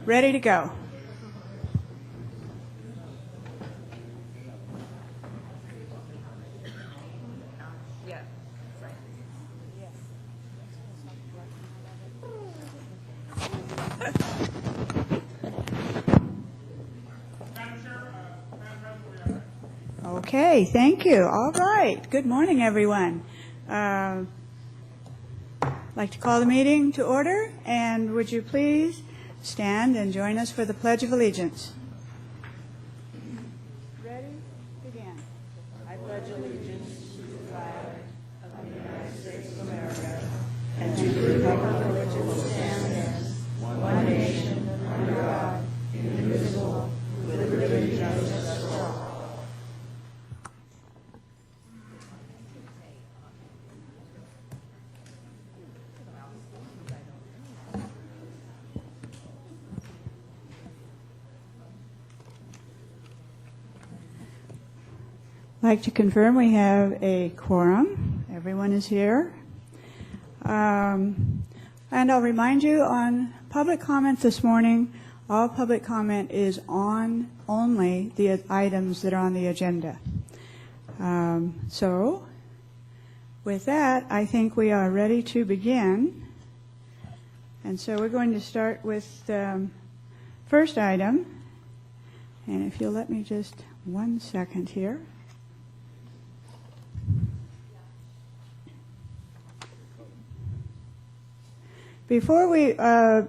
Ready to go. Okay, thank you. All right. Good morning, everyone. I'd like to call the meeting to order, and would you please stand and join us for the Pledge of Allegiance. Ready? Begin. I pledge allegiance to the flag of the United States of America and to the republic for which it will stand, one nation, under God, indivisible, with liberty and justice for all. I'd like to confirm we have a quorum. Everyone is here. And I'll remind you on public comment this morning, all public comment is on only the items that are on the agenda. So with that, I think we are ready to begin. And so we're going to start with the first item. And if you'll let me just 1 second here. Before we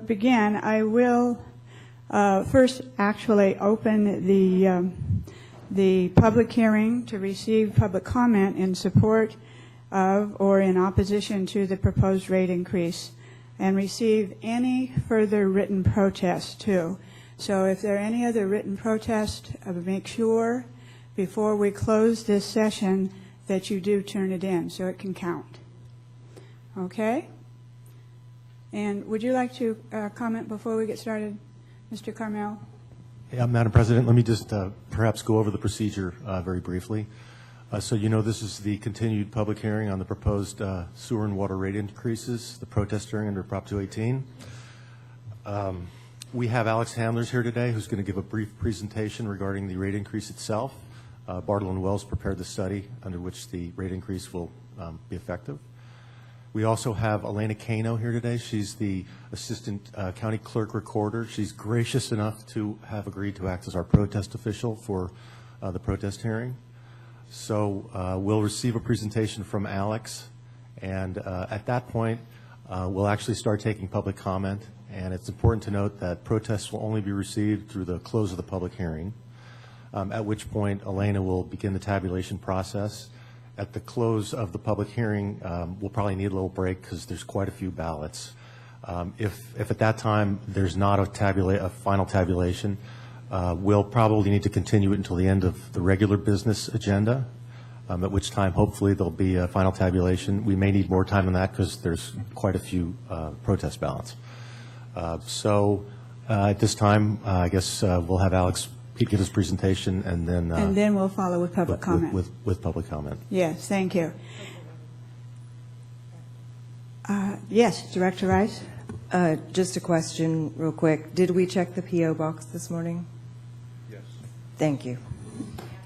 begin, I will first actually open the public hearing to receive public comment in support of or in opposition to the proposed rate increase, and receive any further written protests too. So if there are any other written protests, make sure before we close this session that you do turn it in so it can count. Okay? And would you like to comment before we get started, Mr. Carmel? Yeah, Madam President, let me just perhaps go over the procedure very briefly. So you know this is the continued public hearing on the proposed sewer and water rate increases, the protest hearing under Prop 218. We have Alex Handlers here today who's going to give a brief presentation regarding the rate increase itself. Bartle & Wells prepared the study under which the rate increase will be effective. We also have Elena Cano here today. She's the Assistant County Clerk Recorder. She's gracious enough to have agreed to act as our protest official for the protest hearing. So we'll receive a presentation from Alex, and at that point, we'll actually start taking public comment. And it's important to note that protests will only be received through the close of the public hearing, at which point Elena will begin the tabulation process. At the close of the public hearing, we'll probably need a little break because there's quite a few ballots. If at that time there's not a final tabulation, we'll probably need to continue it until the end of the regular business agenda, at which time hopefully there'll be a final tabulation. We may need more time than that because there's quite a few protest ballots. So at this time, I guess we'll have Alex give his presentation, and then we'll follow with public comment. With public comment. Yes, thank you. Yes, Director Rice. Just a question real quick. Did we check the P.O. box this morning? Yes. Thank you.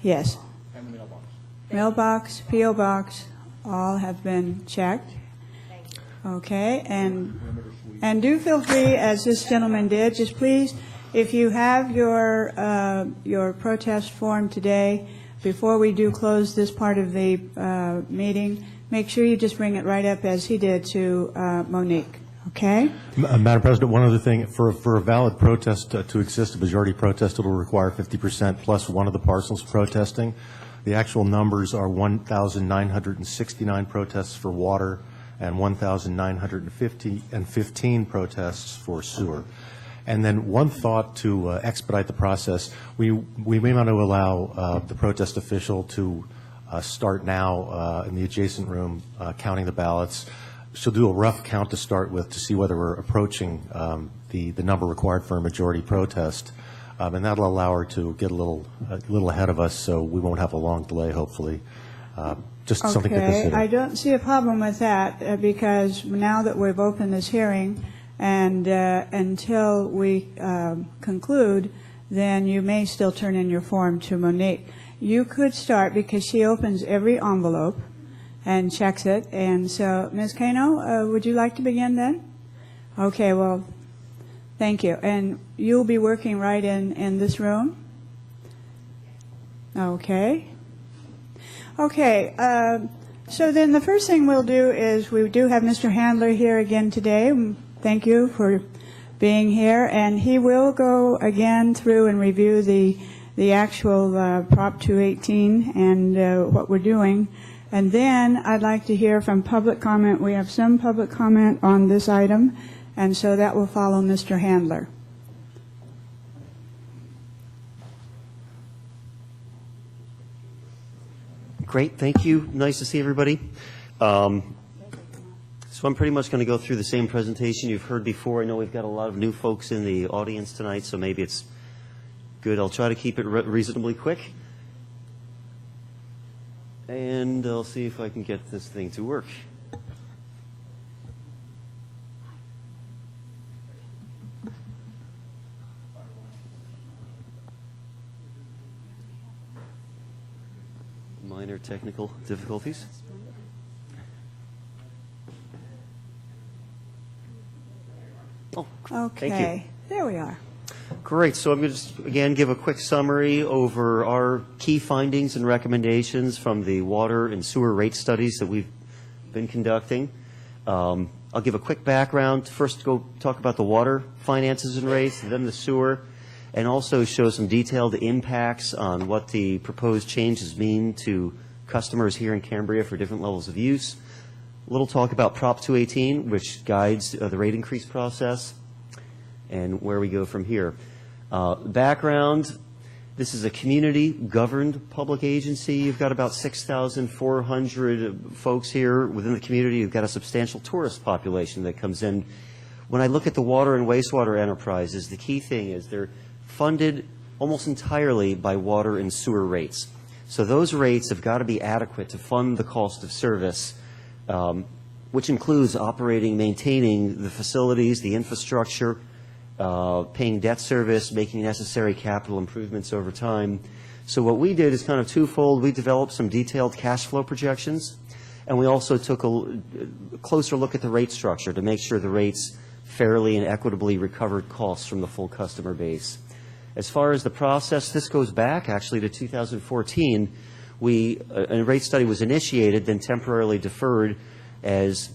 Yes. And the mailbox. Mailbox, P.O. box, all have been checked. Okay, and do feel free, as this gentleman did, just please, if you have your protest form today, before we do close this part of the meeting, make sure you just bring it right up as he did to Monique. Okay? Madam President, one other thing. For a valid protest to exist, a majority protest, it will require 50% plus one of the parcels protesting. The actual numbers are 1,969 protests for water and 1,915 protests for sewer. And then one thought to expedite the process, we may want to allow the protest official to start now in the adjacent room counting the ballots. She'll do a rough count to start with to see whether we're approaching the number required for a majority protest. And that'll allow her to get a little ahead of us, so we won't have a long delay, hopefully. Just something to consider. I don't see a problem with that because now that we've opened this hearing, and until we conclude, then you may still turn in your form to Monique. You could start, because she opens every envelope and checks it. And so, Ms. Kano, would you like to begin then? Okay, well, thank you. And you'll be working right in this room? Okay. Okay, so then the first thing we'll do is, we do have Mr. Handler here again today. Thank you for being here. And he will go again through and review the actual Prop 218 and what we're doing. And then I'd like to hear from public comment. We have some public comment on this item, and so that will follow Mr. Handler. Great, thank you. Nice to see everybody. So I'm pretty much going to go through the same presentation you've heard before. I know we've got a lot of new folks in the audience tonight, so maybe it's good. I'll try to keep it reasonably quick. And I'll see if I can get this thing to work. Minor technical difficulties. Oh, Okay, thank you. there we are. Great. So I'm going to just, again, give a quick summary over our key findings and recommendations from the water and sewer rate studies that we've been conducting. I'll give a quick background. First, go talk about the water finances and rates, then the sewer, and also show some detailed impacts on what the proposed changes mean to customers here in Cambria for different levels of use. A little talk about Prop 218, which guides the rate increase process, and where we go from here. Background, this is a community-governed public agency. You've got about 6,400 folks here within the community. You've got a substantial tourist population that comes in. When I look at the water and wastewater enterprises, the key thing is they're funded almost entirely by water and sewer rates. So those rates have got to be adequate to fund the cost of service, which includes operating, maintaining the facilities, the infrastructure, paying debt service, making necessary capital improvements over time. So what we did is kind of twofold. We developed some detailed cash flow projections, and we also took a closer look at the rate structure to make sure the rates fairly and equitably recovered costs from the full customer base. As far as the process, this goes back actually to 2014. A rate study was initiated, then temporarily deferred as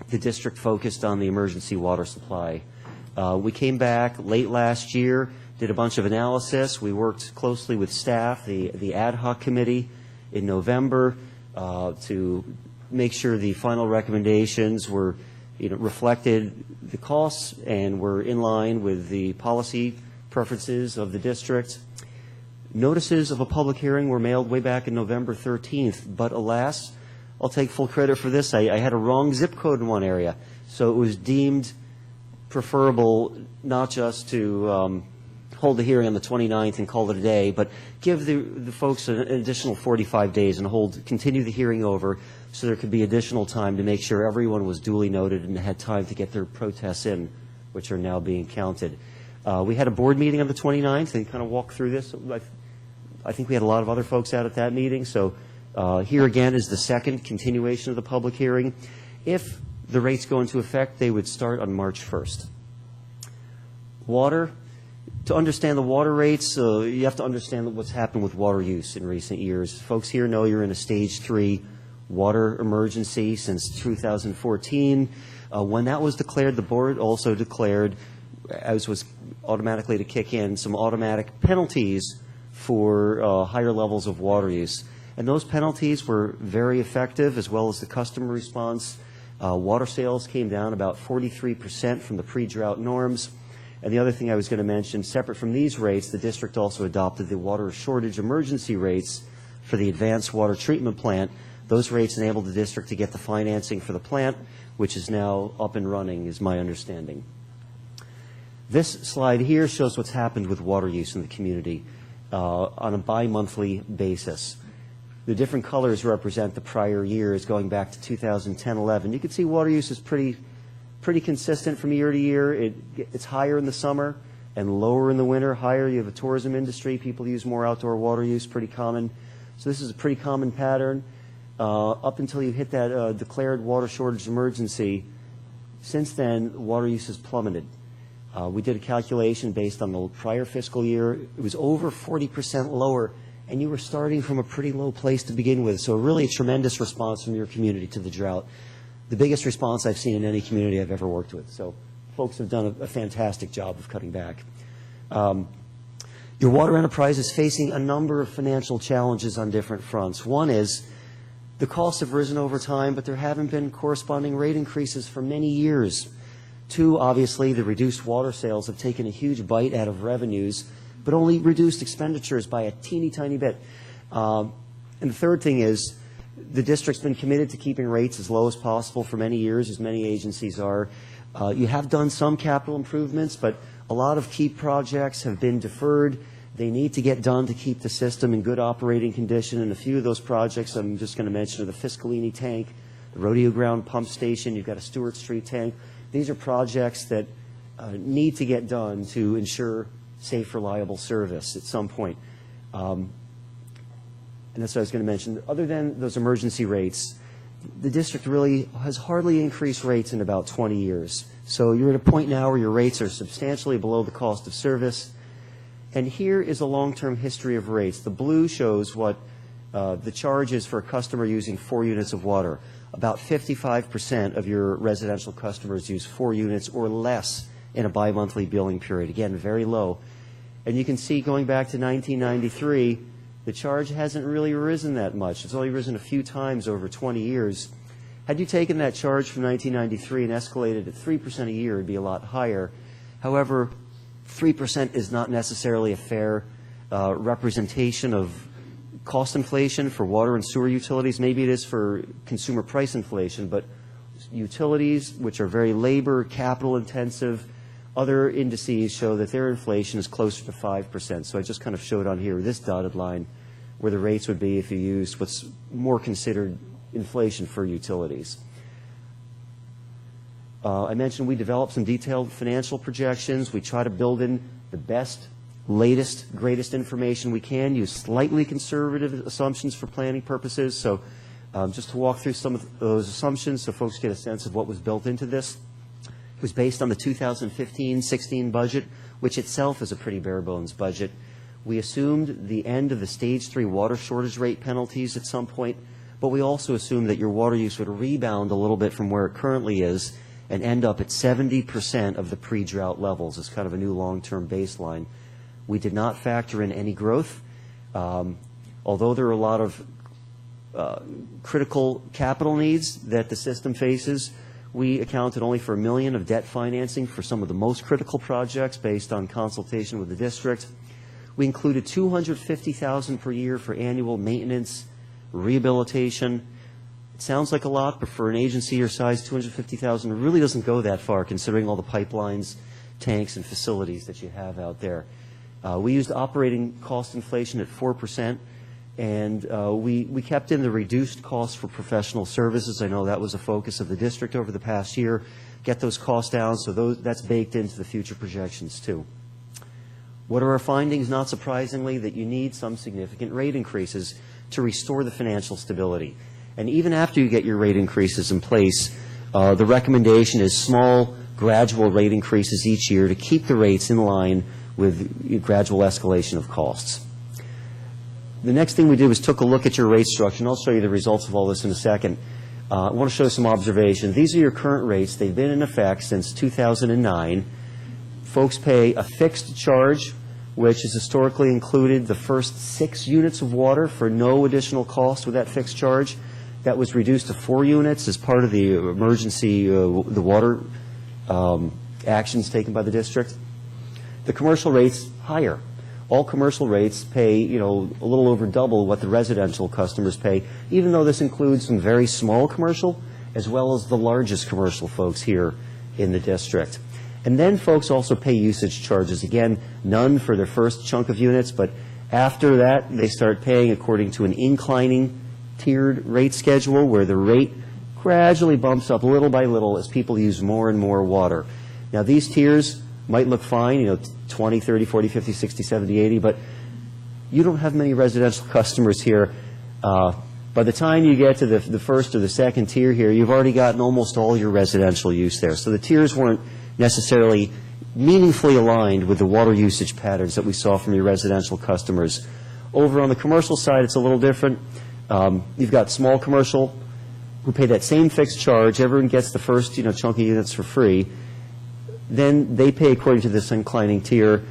the district focused on the emergency water supply. We came back late last year, did a bunch of analysis. We worked closely with staff, the ad hoc committee in November to make sure the final recommendations were, reflected the costs and were in line with the policy preferences of the district. Notices of a public hearing were mailed way back in November 13th, but alas, I'll take full credit for this. I had a wrong zip code in one area, so it was deemed preferable not just to hold the hearing on the 29th and call it a day, but give the folks an additional 45 days and continue the hearing over so there could be additional time to make sure everyone was duly noted and had time to get their protests in, which are now being counted. We had a board meeting on the 29th and kind of walked through this. I think we had a lot of other folks out at that meeting, so here again is the second continuation of the public hearing. If the rates go into effect, they would start on March 1st. Water, to understand the water rates, you have to understand what's happened with water use in recent years. Folks here know you're in a stage 3 water emergency since 2014. When that was declared, the board also declared, as was automatically to kick in, some automatic penalties for higher levels of water use. And those penalties were very effective, as well as the customer response. Water sales came down about 43% from the pre-drought norms. And the other thing I was going to mention, separate from these rates, the district also adopted the water shortage emergency rates for the advanced water treatment plant. Those rates enabled the district to get the financing for the plant, which is now up and running, is my understanding. This slide here shows what's happened with water use in the community on a bi-monthly basis. The different colors represent the prior years going back to 2010-11. You can see water use is pretty pretty consistent from year to year. It's higher in the summer and lower in the winter. Higher, you have a tourism industry. People use more outdoor water use, pretty common. So this is a pretty common pattern. Up until you hit that declared water shortage emergency, since then, water use has plummeted. We did a calculation based on the prior fiscal year. It was over 40% lower, and you were starting from a pretty low place to begin with. So really a tremendous response from your community to the drought. The biggest response I've seen in any community I've ever worked with. So folks have done a fantastic job of cutting back. Your water enterprise is facing a number of financial challenges on different fronts. One is the costs have risen over time, but there haven't been corresponding rate increases for many years. Two, obviously, the reduced water sales have taken a huge bite out of revenues, but only reduced expenditures by a teeny tiny bit. And the third thing is the district's been committed to keeping rates as low as possible for many years, as many agencies are. You have done some capital improvements, but a lot of key projects have been deferred. They need to get done to keep the system in good operating condition, and a few of those projects I'm just going to mention are the Fiscalini tank, the Rodeo Ground pump station, you've got a Stewart Street tank. These are projects that need to get done to ensure safe, reliable service at some point. And that's what I was going to mention. Other than those emergency rates, the district really has hardly increased rates in about 20 years. So you're at a point now where your rates are substantially below the cost of service. And here is a long-term history of rates. The blue shows what the charge is for a customer using 4 units of water. About 55% of your residential customers use 4 units or less in a bi-monthly billing period. Again, very low. And you can see going back to 1993, the charge hasn't really risen that much. It's only risen a few times over 20 years. Had you taken that charge from 1993 and escalated at 3% a year, it would be a lot higher. However, 3% is not necessarily a fair representation of cost inflation for water and sewer utilities. Maybe it is for consumer price inflation, but utilities, which are very labor, capital intensive, other indices show that their inflation is closer to 5%. So I just kind of showed on here this dotted line where the rates would be if you used what's more considered inflation for utilities. I mentioned we developed some detailed financial projections. We try to build in the best, latest, greatest information we can, use slightly conservative assumptions for planning purposes. So just to walk through some of those assumptions so folks get a sense of what was built into this. It was based on the 2015-16 budget, which itself is a pretty bare bones budget. We assumed the end of the Stage 3 water shortage rate penalties at some point, but we also assumed that your water use would rebound a little bit from where it currently is and end up at 70% of the pre-drought levels as kind of a new long-term baseline. We did not factor in any growth. Although there are a lot of critical capital needs that the system faces, we accounted only for $1 million of debt financing for some of the most critical projects based on consultation with the district. We included $250,000 per year for annual maintenance, rehabilitation. It sounds like a lot, but for an agency your size, $250,000 really doesn't go that far considering all the pipelines, tanks, and facilities that you have out there. We used operating cost inflation at 4%, and we kept in the reduced costs for professional services. I know that was a focus of the district over the past year. Get those costs down, so that's baked into the future projections too. What are our findings? Not surprisingly, that you need some significant rate increases to restore the financial stability. And even after you get your rate increases in place, the recommendation is small, gradual rate increases each year to keep the rates in line with gradual escalation of costs. The next thing we did was took a look at your rate structure, and I'll show you the results of all this in a second. I want to show some observations. These are your current rates. They've been in effect since 2009. Folks pay a fixed charge, which has historically included the first 6 units of water for no additional cost with that fixed charge. That was reduced to 4 units as part of the emergency, the water actions taken by the district. The commercial rate's higher. All commercial rates pay, a little over double what the residential customers pay, even though this includes some very small commercial as well as the largest commercial folks here in the district. And then folks also pay usage charges. Again, none for their first chunk of units, but after that they start paying according to an inclining tiered rate schedule where the rate gradually bumps up little by little as people use more and more water. Now, these tiers might look fine, 20, 30, 40, 50, 60, 70, 80, but you don't have many residential customers here. By the time you get to the first or the second tier here, you've already gotten almost all your residential use there. So the tiers weren't necessarily meaningfully aligned with the water usage patterns that we saw from your residential customers. Over on the commercial side, it's a little different. You've got small commercial who pay that same fixed charge. Everyone gets the first chunk of units for free. Then they pay according to this inclining tier.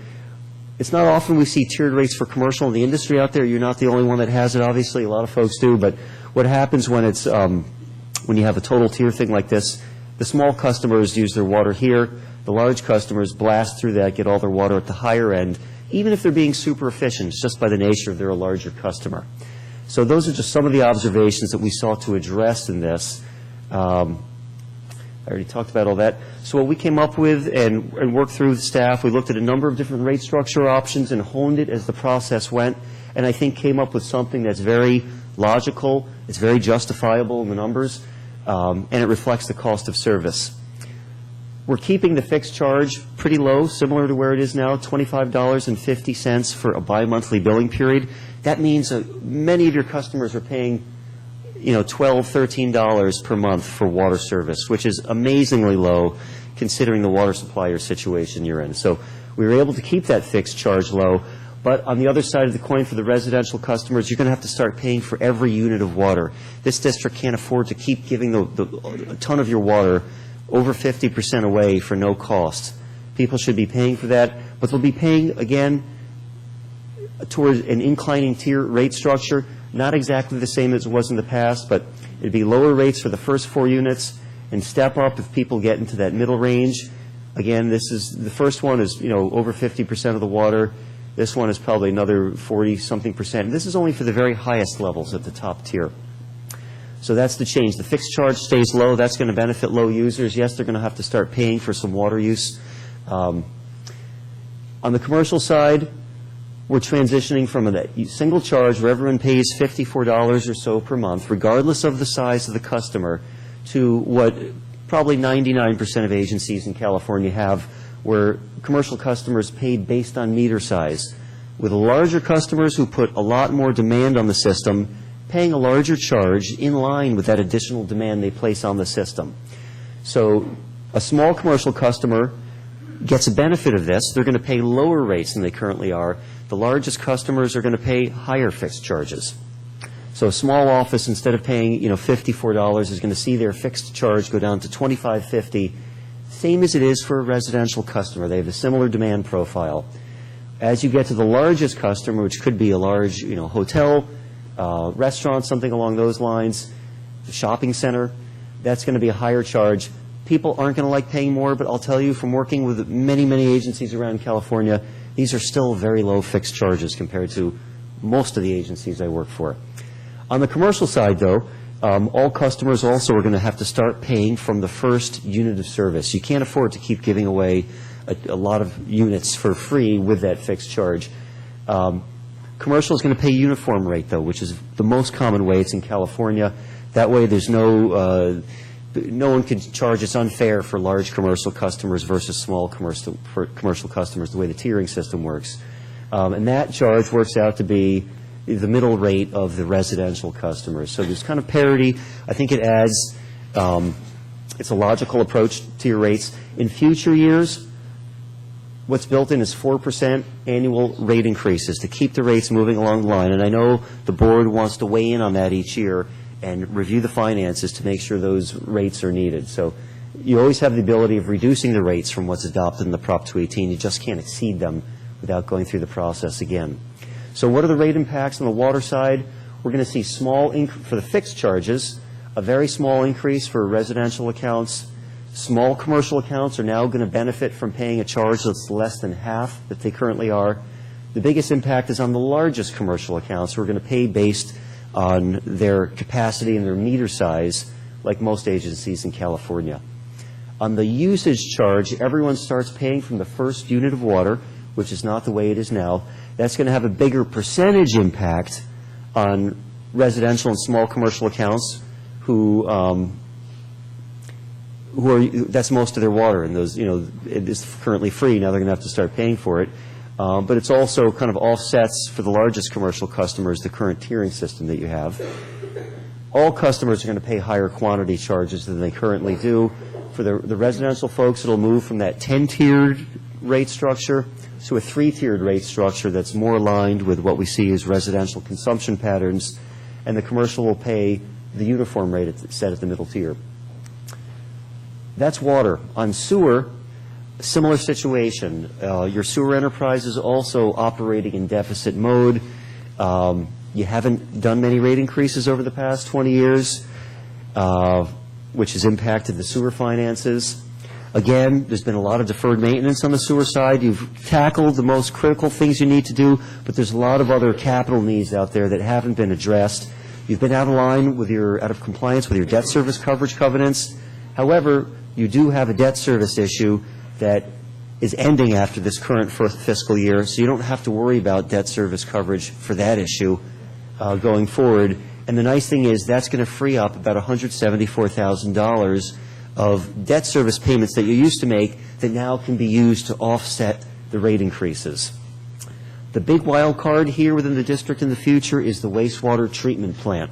It's not often we see tiered rates for commercial in the industry out there. You're not the only one that has it, obviously. A lot of folks do. But what happens when it's when you have a total tier thing like this, the small customers use their water here. The large customers blast through that, get all their water at the higher end, even if they're being super efficient, just by the nature of they're a larger customer. So those are just some of the observations that we sought to address in this. I already talked about all that. So what we came up with and worked through with staff, we looked at a number of different rate structure options and honed it as the process went, and I think came up with something that's very logical, it's very justifiable in the numbers, and it reflects the cost of service. We're keeping the fixed charge pretty low, similar to where it is now, $25.50 for a bi-monthly billing period. That means many of your customers are paying $12, $13 per month for water service, which is amazingly low considering the water supplier situation you're in. So we were able to keep that fixed charge low, but on the other side of the coin for the residential customers, you're going to have to start paying for every unit of water. This district can't afford to keep giving a ton of your water over 50% away for no cost. People should be paying for that, but they'll be paying, again, towards an inclining tier rate structure, not exactly the same as it was in the past, but it'd be lower rates for the first 4 units and step up if people get into that middle range. Again, this is the first one is over 50% of the water. This one is probably another 40-something%. This is only for the very highest levels at the top tier. So that's the change. The fixed charge stays low. That's going to benefit low users. Yes, they're going to have to start paying for some water use. On the commercial side, we're transitioning from a single charge where everyone pays $54 or so per month, regardless of the size of the customer, to what probably 99% of agencies in California have, where commercial customers pay based on meter size, with larger customers who put a lot more demand on the system, paying a larger charge in line with that additional demand they place on the system. So a small commercial customer gets a benefit of this. They're going to pay lower rates than they currently are. The largest customers are going to pay higher fixed charges. So a small office, instead of paying $54, is going to see their fixed charge go down to $25.50, same as it is for a residential customer. They have a similar demand profile. As you get to the largest customer, which could be a large hotel, restaurant, something along those lines, the shopping center, that's going to be a higher charge. People aren't going to like paying more, but I'll tell you from working with many, many agencies around California, these are still very low fixed charges compared to most of the agencies I work for. On the commercial side, though, all customers also are going to have to start paying from the first unit of service. You can't afford to keep giving away a lot of units for free with that fixed charge. Commercial is going to pay uniform rate, though, which is the most common way. It's in California. That way there's no one can charge. It's unfair for large commercial customers versus small commercial customers, the way the tiering system works. And that charge works out to be the middle rate of the residential customers. So there's kind of parity. I think it adds, it's a logical approach to your rates. In future years, what's built in is 4% annual rate increases to keep the rates moving along the line. And I know the board wants to weigh in on that each year and review the finances to make sure those rates are needed. So you always have the ability of reducing the rates from what's adopted in the Prop 218. You just can't exceed them without going through the process again. So what are the rate impacts on the water side? We're going to see for the fixed charges, a very small increase for residential accounts. Small commercial accounts are now going to benefit from paying a charge that's less than half that they currently are. The biggest impact is on the largest commercial accounts who are going to pay based on their capacity and their meter size, like most agencies in California. On the usage charge, everyone starts paying from the first unit of water, which is not the way it is now. That's going to have a bigger percentage impact on residential and small commercial accounts who that's most of their water, and those, it is currently free. Now they're going to have to start paying for it. But it's also kind of offsets for the largest commercial customers, the current tiering system that you have. All customers are going to pay higher quantity charges than they currently do. For the residential folks, it'll move from that 10-tiered rate structure to a 3-tiered rate structure that's more aligned with what we see as residential consumption patterns, and the commercial will pay the uniform rate set at the middle tier. That's water. On sewer, similar situation. Your sewer enterprise is also operating in deficit mode. You haven't done many rate increases over the past 20 years, which has impacted the sewer finances. Again, there's been a lot of deferred maintenance on the sewer side. You've tackled the most critical things you need to do, but there's a lot of other capital needs out there that haven't been addressed. You've been out of compliance with your debt service coverage covenants. However, you do have a debt service issue that is ending after this current fiscal year, so you don't have to worry about debt service coverage for that issue going forward. And the nice thing is that's going to free up about $174,000 of debt service payments that you used to make that now can be used to offset the rate increases. The big wild card here within the district in the future is the wastewater treatment plant.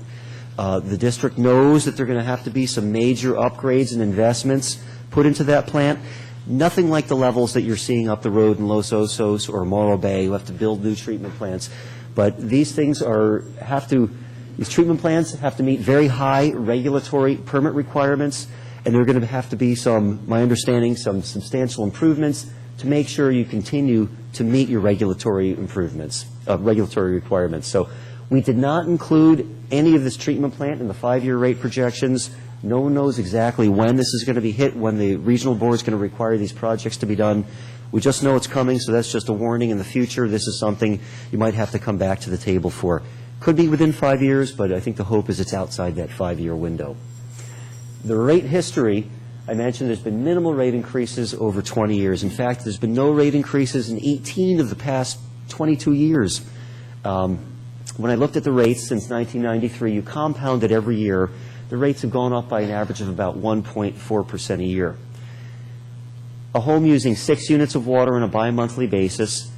The district knows that there are going to have to be some major upgrades and investments put into that plant. Nothing like the levels that you're seeing up the road in Los Osos or Morro Bay. You have to build new treatment plants. But these things these treatment plants have to meet very high regulatory permit requirements, and there are going to have to be some substantial improvements to make sure you continue to meet your regulatory requirements. So we did not include any of this treatment plant in the 5-year rate projections. No one knows exactly when this is going to be hit, when the regional board is going to require these projects to be done. We just know it's coming, so that's just a warning. In the future, this is something you might have to come back to the table for. Could be within 5 years, but I think the hope is it's outside that 5-year window. The rate history, I mentioned there's been minimal rate increases over 20 years. In fact, there's been no rate increases in 18 of the past 22 years. When I looked at the rates since 1993, you compound it every year, the rates have gone up by an average of about 1.4% a year. A home using 6 units of water on a bi-monthly basis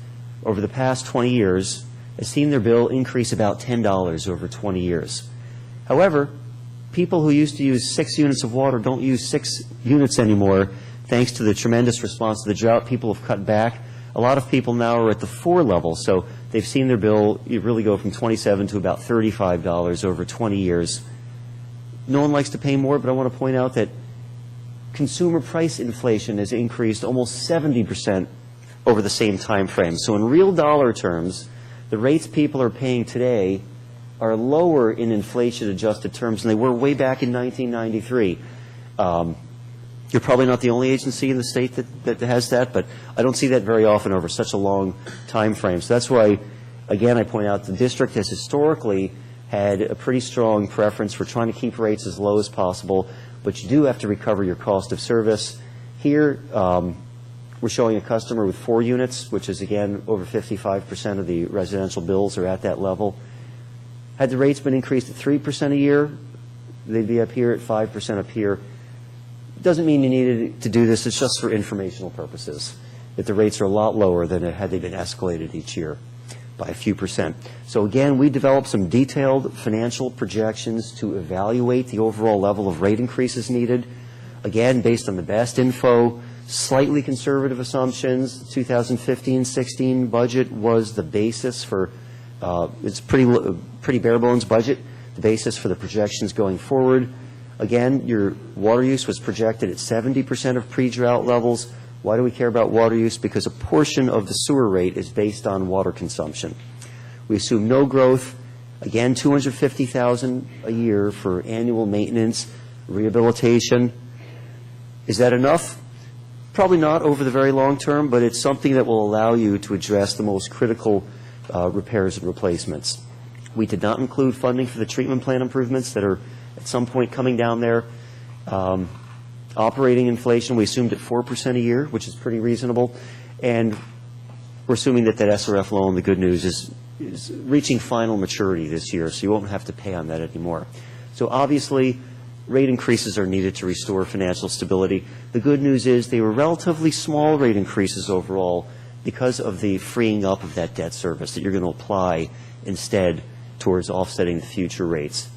over the past 20 years has seen their bill increase about $10 over 20 years. However, people who used to use 6 units of water don't use 6 units anymore. Thanks to the tremendous response to the drought, people have cut back. A lot of people now are at the 4 level, so they've seen their bill really go from $27 to about $35 over 20 years. No one likes to pay more, but I want to point out that consumer price inflation has increased almost 70% over the same time frame. So in real dollar terms, the rates people are paying today are lower in inflation-adjusted terms than they were way back in 1993. You're probably not the only agency in the state that has that, but I don't see that very often over such a long time frame. So that's why, again, I point out the district has historically had a pretty strong preference for trying to keep rates as low as possible, but you do have to recover your cost of service. Here, we're showing a customer with 4 units, which is, again, over 55% of the residential bills are at that level. Had the rates been increased at 3% a year, they'd be up here at 5% up here. It doesn't mean you needed to do this. It's just for informational purposes, that the rates are a lot lower than had they been escalated each year by a few percent. So again, we developed some detailed financial projections to evaluate the overall level of rate increases needed. Again, based on the best info, slightly conservative assumptions. The 2015-16 budget was the basis for, it's pretty bare bones budget, the basis for the projections going forward. Again, your water use was projected at 70% of pre-drought levels. Why do we care about water use? Because a portion of the sewer rate is based on water consumption. We assume no growth. Again, $250,000 a year for annual maintenance, rehabilitation. Is that enough? Probably not over the very long term, but it's something that will allow you to address the most critical repairs and replacements. We did not include funding for the treatment plant improvements that are at some point coming down there. Operating inflation, we assumed at 4% a year, which is pretty reasonable. And we're assuming that SRF loan, the good news, is reaching final maturity this year, so you won't have to pay on that anymore. So obviously, rate increases are needed to restore financial stability. The good news is they were relatively small rate increases overall because of the freeing up of that debt service that you're going to apply instead towards offsetting the future rates.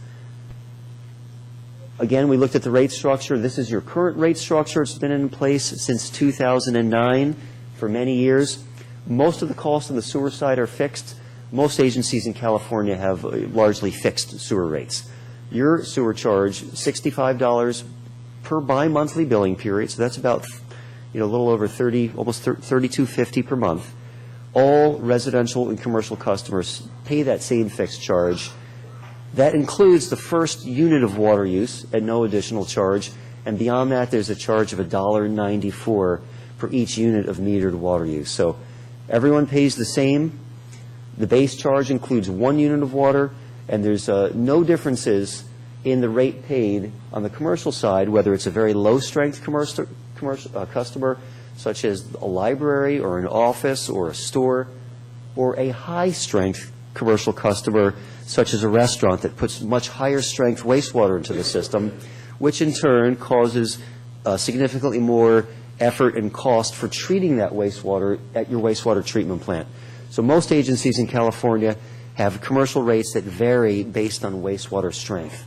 Again, we looked at the rate structure. This is your current rate structure. It's been in place since 2009 for many years. Most of the costs on the sewer side are fixed. Most agencies in California have largely fixed sewer rates. Your sewer charge, $65 per bi-monthly billing period, so that's about a little over almost $32.50 per month. All residential and commercial customers pay that same fixed charge. That includes the first unit of water use at no additional charge, and beyond that there's a charge of $1.94 for each unit of metered water use. So everyone pays the same. The base charge includes 1 unit of water, and there's no differences in the rate paid on the commercial side, whether it's a very low-strength commercial customer, such as a library or an office or a store, or a high-strength commercial customer, such as a restaurant that puts much higher strength wastewater into the system, which in turn causes significantly more effort and cost for treating that wastewater at your wastewater treatment plant. So most agencies in California have commercial rates that vary based on wastewater strength.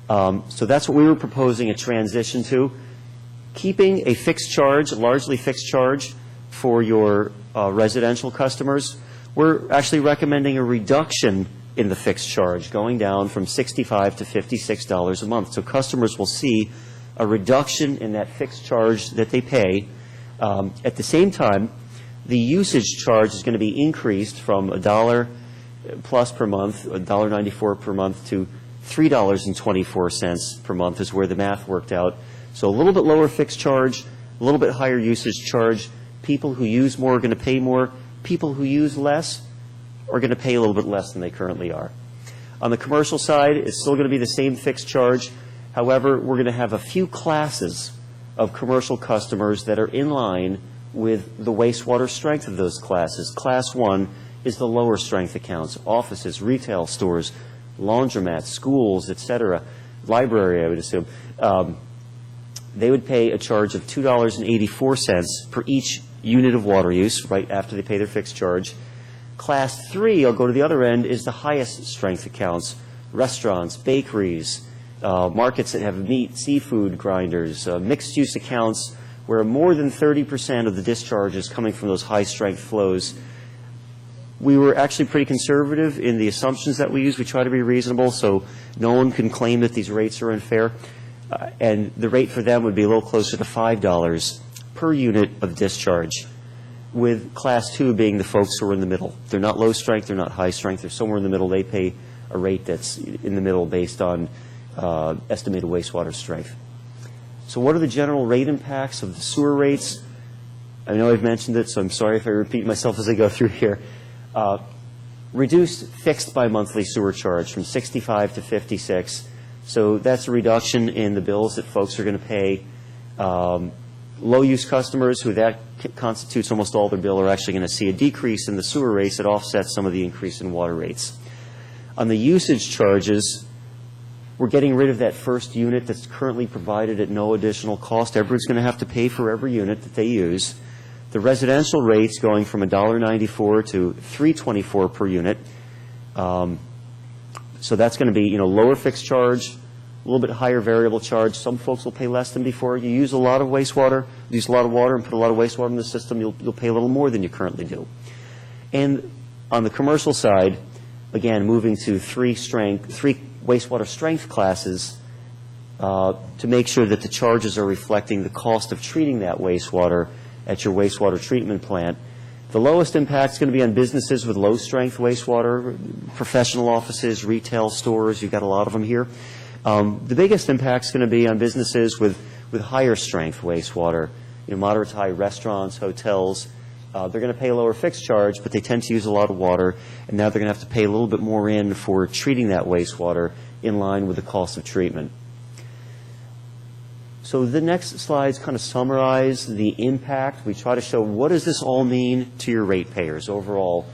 So that's what we were proposing a transition to. Keeping a fixed charge, largely fixed charge for your residential customers. We're actually recommending a reduction in the fixed charge, going down from $65 to $56 a month. So customers will see a reduction in that fixed charge that they pay. At the same time, the usage charge is going to be increased from $1 plus per month, $1.94 per month, to $3.24 per month is where the math worked out. So a little bit lower fixed charge, a little bit higher usage charge. People who use more are going to pay more. People who use less are going to pay a little bit less than they currently are. On the commercial side, it's still going to be the same fixed charge. However, we're going to have a few classes of commercial customers that are in line with the wastewater strength of those classes. Class 1 is the lower strength accounts, offices, retail stores, laundromats, schools, etc., library, I would assume. They would pay a charge of $2.84 per each unit of water use right after they pay their fixed charge. Class 3, I'll go to the other end, is the highest strength accounts, restaurants, bakeries, markets that have meat, seafood grinders, mixed use accounts where more than 30% of the discharge is coming from those high strength flows. We were actually pretty conservative in the assumptions that we use. We try to be reasonable so no one can claim that these rates are unfair. And the rate for them would be a little closer to $5 per unit of discharge, with Class 2 being the folks who are in the middle. They're not low strength, they're not high strength, they're somewhere in the middle. They pay a rate that's in the middle based on estimated wastewater strength. So what are the general rate impacts of the sewer rates? I know I've mentioned it, so I'm sorry if I repeat myself as I go through here. Reduced fixed bi-monthly sewer charge from $65 to $56. So that's a reduction in the bills that folks are going to pay. Low-use customers, who that constitutes almost all their bill, are actually going to see a decrease in the sewer rates that offsets some of the increase in water rates. On the usage charges, we're getting rid of that first unit that's currently provided at no additional cost. Everyone's going to have to pay for every unit that they use. The residential rates going from $1.94 to $3.24 per unit. So that's going to be, lower fixed charge, a little bit higher variable charge. Some folks will pay less than before. You use a lot of wastewater, use a lot of water and put a lot of wastewater in the system, you'll pay a little more than you currently do. And on the commercial side, again, moving to three wastewater strength classes to make sure that the charges are reflecting the cost of treating that wastewater at your wastewater treatment plant. The lowest impact is going to be on businesses with low-strength wastewater, professional offices, retail stores. You've got a lot of them here. The biggest impact is going to be on businesses with higher-strength wastewater, moderate to high restaurants, hotels. They're going to pay a lower fixed charge, but they tend to use a lot of water, and now they're going to have to pay a little bit more in for treating that wastewater in line with the cost of treatment. So the next slides kind of summarize the impact. We try to show what does this all mean to your ratepayers overall.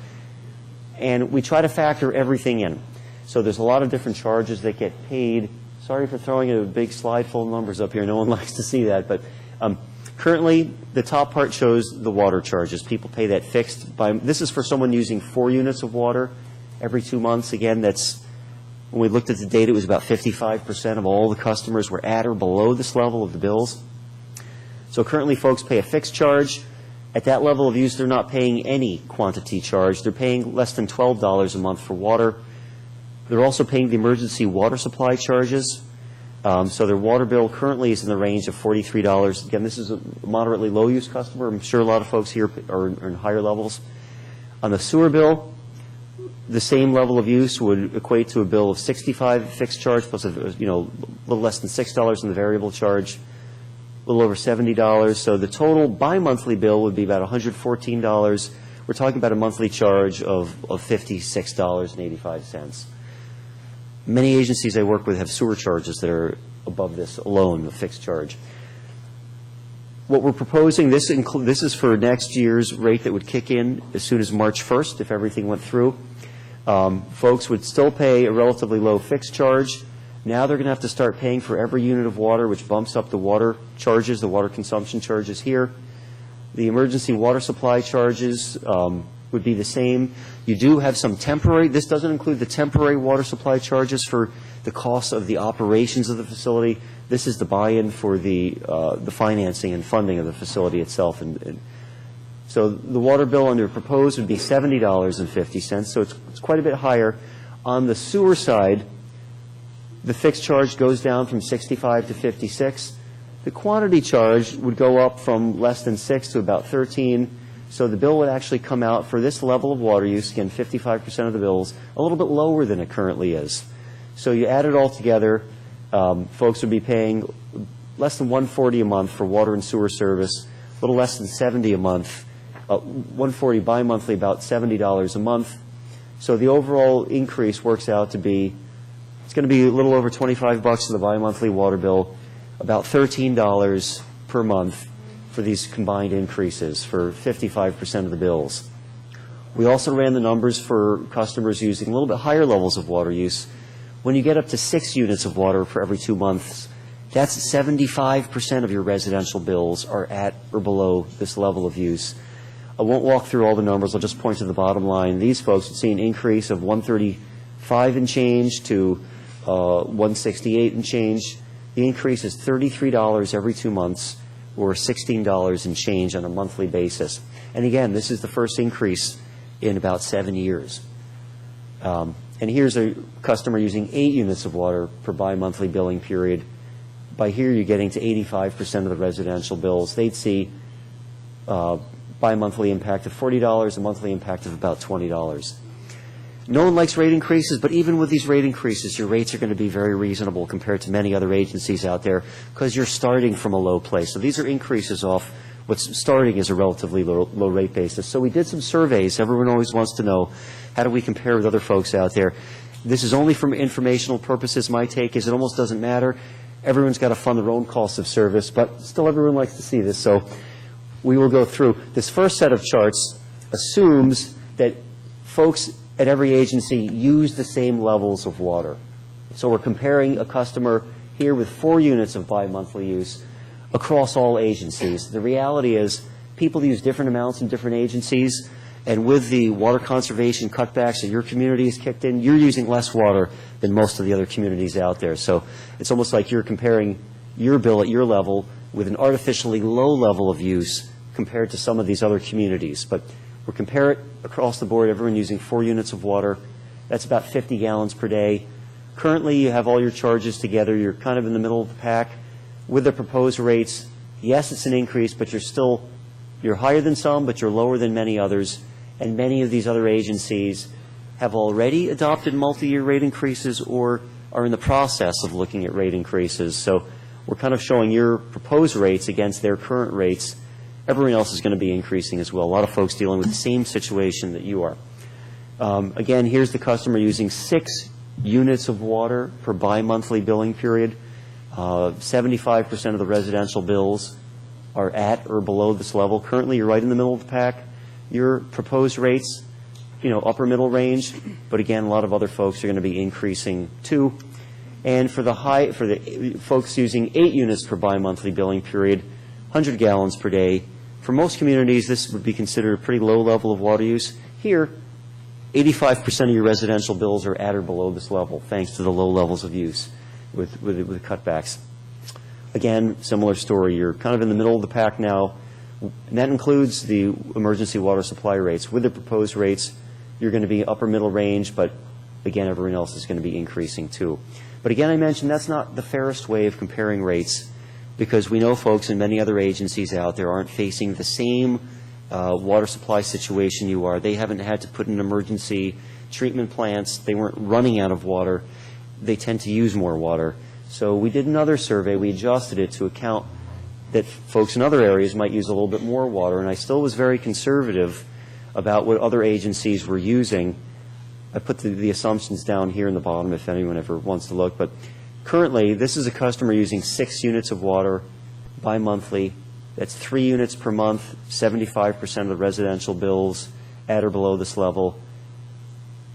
And we try to factor everything in. So there's a lot of different charges that get paid Sorry for throwing a big slide full of numbers up here. No one likes to see that. But currently, the top part shows the water charges. People pay that fixed by, this is for someone using 4 units of water every 2 months. Again, that's, when we looked at the data, it was about 55% of all the customers were at or below this level of the bills. So currently, folks pay a fixed charge. At that level of use, they're not paying any quantity charge. They're paying less than $12 a month for water. They're also paying the emergency water supply charges. So their water bill currently is in the range of $43. Again, this is a moderately low-use customer. I'm sure a lot of folks here are in higher levels. On the sewer bill, the same level of use would equate to a bill of $65 fixed charge plus a little less than $6 in the variable charge, a little over $70. So the total bi-monthly bill would be about $114. We're talking about a monthly charge of $56.85. Many agencies I work with have sewer charges that are above this alone, a fixed charge. What we're proposing, this is for next year's rate that would kick in as soon as March 1st if everything went through. Folks would still pay a relatively low fixed charge. Now they're going to have to start paying for every unit of water, which bumps up the water charges, the water consumption charges here. The emergency water supply charges would be the same. You do have some temporary, this doesn't include the temporary water supply charges for the cost of the operations of the facility. This is the buy-in for the financing and funding of the facility itself. And so the water bill under proposed would be $70.50, so it's quite a bit higher. On the sewer side, the fixed charge goes down from 65 to 56. The quantity charge would go up from less than 6 to about 13. So the bill would actually come out for this level of water use, again, 55% of the bills, a little bit lower than it currently is. So you add it all together, folks would be paying less than $140 a month for water and sewer service, a little less than $70 a month, $140 bi-monthly, about $70 a month. So the overall increase works out to be, it's going to be a little over $25 for the bi-monthly water bill, about $13 per month for these combined increases for 55% of the bills. We also ran the numbers for customers using a little bit higher levels of water use. When you get up to 6 units of water for every 2 months, that's 75% of your residential bills are at or below this level of use. I won't walk through all the numbers. I'll just point to the bottom line. These folks would see an increase of $135 and change to $168 and change. The increase is $33 every 2 months, or $16 and change on a monthly basis. And again, this is the first increase in about 7 years. And here's a customer using 8 units of water per bi-monthly billing period. By here, you're getting to 85% of the residential bills. They'd see bi-monthly impact of $40, a monthly impact of about $20. No one likes rate increases, but even with these rate increases, your rates are going to be very reasonable compared to many other agencies out there because you're starting from a low place. So these are increases off what's starting as a relatively low rate basis. So we did some surveys. Everyone always wants to know, how do we compare with other folks out there? This is only for informational purposes. My take is it almost doesn't matter. Everyone's got to fund their own cost of service, but still everyone likes to see this. So we will go through. This first set of charts assumes that folks at every agency use the same levels of water. So we're comparing a customer here with 4 units of bi-monthly use across all agencies. The reality is people use different amounts in different agencies, and with the water conservation cutbacks that your community has kicked in, you're using less water than most of the other communities out there. So it's almost like you're comparing your bill at your level with an artificially low level of use compared to some of these other communities. But we'll compare it across the board, everyone using 4 units of water. That's about 50 gallons per day. Currently, you have all your charges together. You're kind of in the middle of the pack. With the proposed rates, yes, it's an increase, but you're higher than some, but you're lower than many others. And many of these other agencies have already adopted multi-year rate increases or are in the process of looking at rate increases. So we're kind of showing your proposed rates against their current rates. Everyone else is going to be increasing as well. A lot of folks dealing with the same situation that you are. Again, here's the customer using 6 units of water per bi-monthly billing period. 75% of the residential bills are at or below this level. Currently, you're right in the middle of the pack. Your proposed rates, upper middle range, but again, a lot of other folks are going to be increasing too. And for the folks using 8 units per bi-monthly billing period, 100 gallons per day. For most communities, this would be considered a pretty low level of water use. Here, 85% of your residential bills are at or below this level, thanks to the low levels of use with cutbacks. Again, similar story. You're kind of in the middle of the pack now, and that includes the emergency water supply rates. With the proposed rates, you're going to be upper middle range, but again, everyone else is going to be increasing too. But again, I mentioned that's not the fairest way of comparing rates, because we know folks in many other agencies out there aren't facing the same water supply situation you are. They haven't had to put in emergency treatment plants. They weren't running out of water. They tend to use more water. So we did another survey. We adjusted it to account that folks in other areas might use a little bit more water, and I still was very conservative about what other agencies were using. I put the assumptions down here in the bottom if anyone ever wants to look, but currently this is a customer using 6 units of water bi-monthly. That's 3 units per month, 75% of the residential bills at or below this level.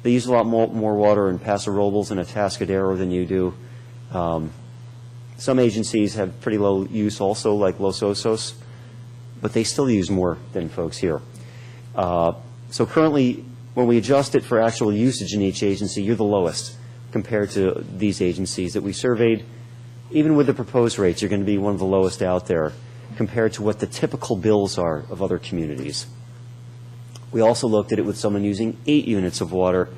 They use a lot more water in Paso Robles and Atascadero than you do. Some agencies have pretty low use also, like Los Osos, but they still use more than folks here. So currently, when we adjust it for actual usage in each agency, you're the lowest compared to these agencies that we surveyed. Even with the proposed rates, you're going to be one of the lowest out there compared to what the typical bills are of other communities. We also looked at it with someone using 8 units of water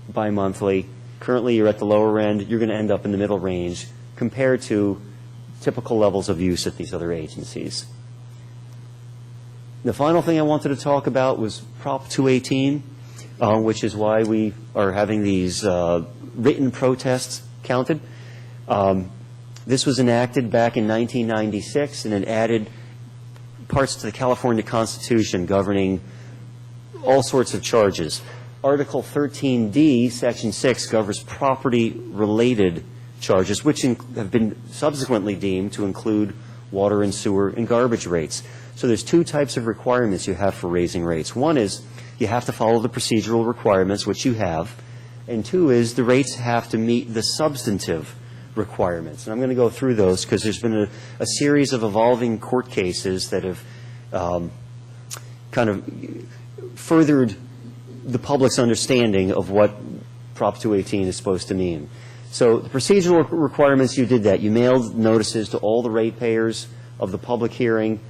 bi-monthly. Currently, you're at the lower end. You're going to end up in the middle range compared to typical levels of use at these other agencies. The final thing I wanted to talk about was Prop 218, which is why we are having these written protests counted. This was enacted back in 1996, and it added parts to the California Constitution governing all sorts of charges. Article 13D, Section 6, governs property-related charges, which have been subsequently deemed to include water and sewer and garbage rates. So there's 2 types of requirements you have for raising rates. One is you have to follow the procedural requirements, which you have, and 2 is the rates have to meet the substantive requirements. And I'm going to go through those because there's been a series of evolving court cases that have kind of furthered the public's understanding of what Prop 218 is supposed to mean. So the procedural requirements, you did that. You mailed notices to all the ratepayers of the public hearing.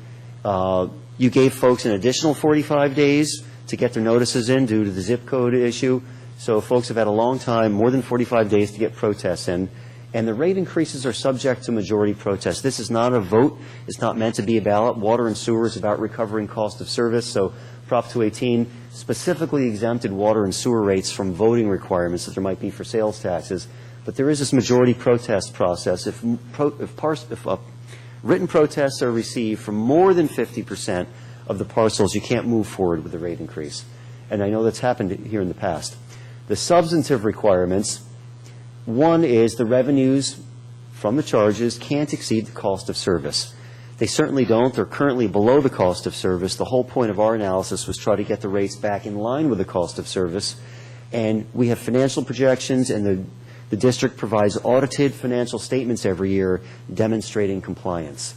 You gave folks an additional 45 days to get their notices in due to the zip code issue. So folks have had a long time, more than 45 days to get protests in. And the rate increases are subject to majority protest. This is not a vote. It's not meant to be a ballot. Water and sewer is about recovering cost of service. So Prop 218 specifically exempted water and sewer rates from voting requirements that there might be for sales taxes. But there is this majority protest process. If written protests are received from more than 50% of the parcels, you can't move forward with the rate increase. And I know that's happened here in the past. The substantive requirements, one is the revenues from the charges can't exceed the cost of service. They certainly don't. They're currently below the cost of service. The whole point of our analysis was try to get the rates back in line with the cost of service. And we have financial projections, and the district provides audited financial statements every year demonstrating compliance.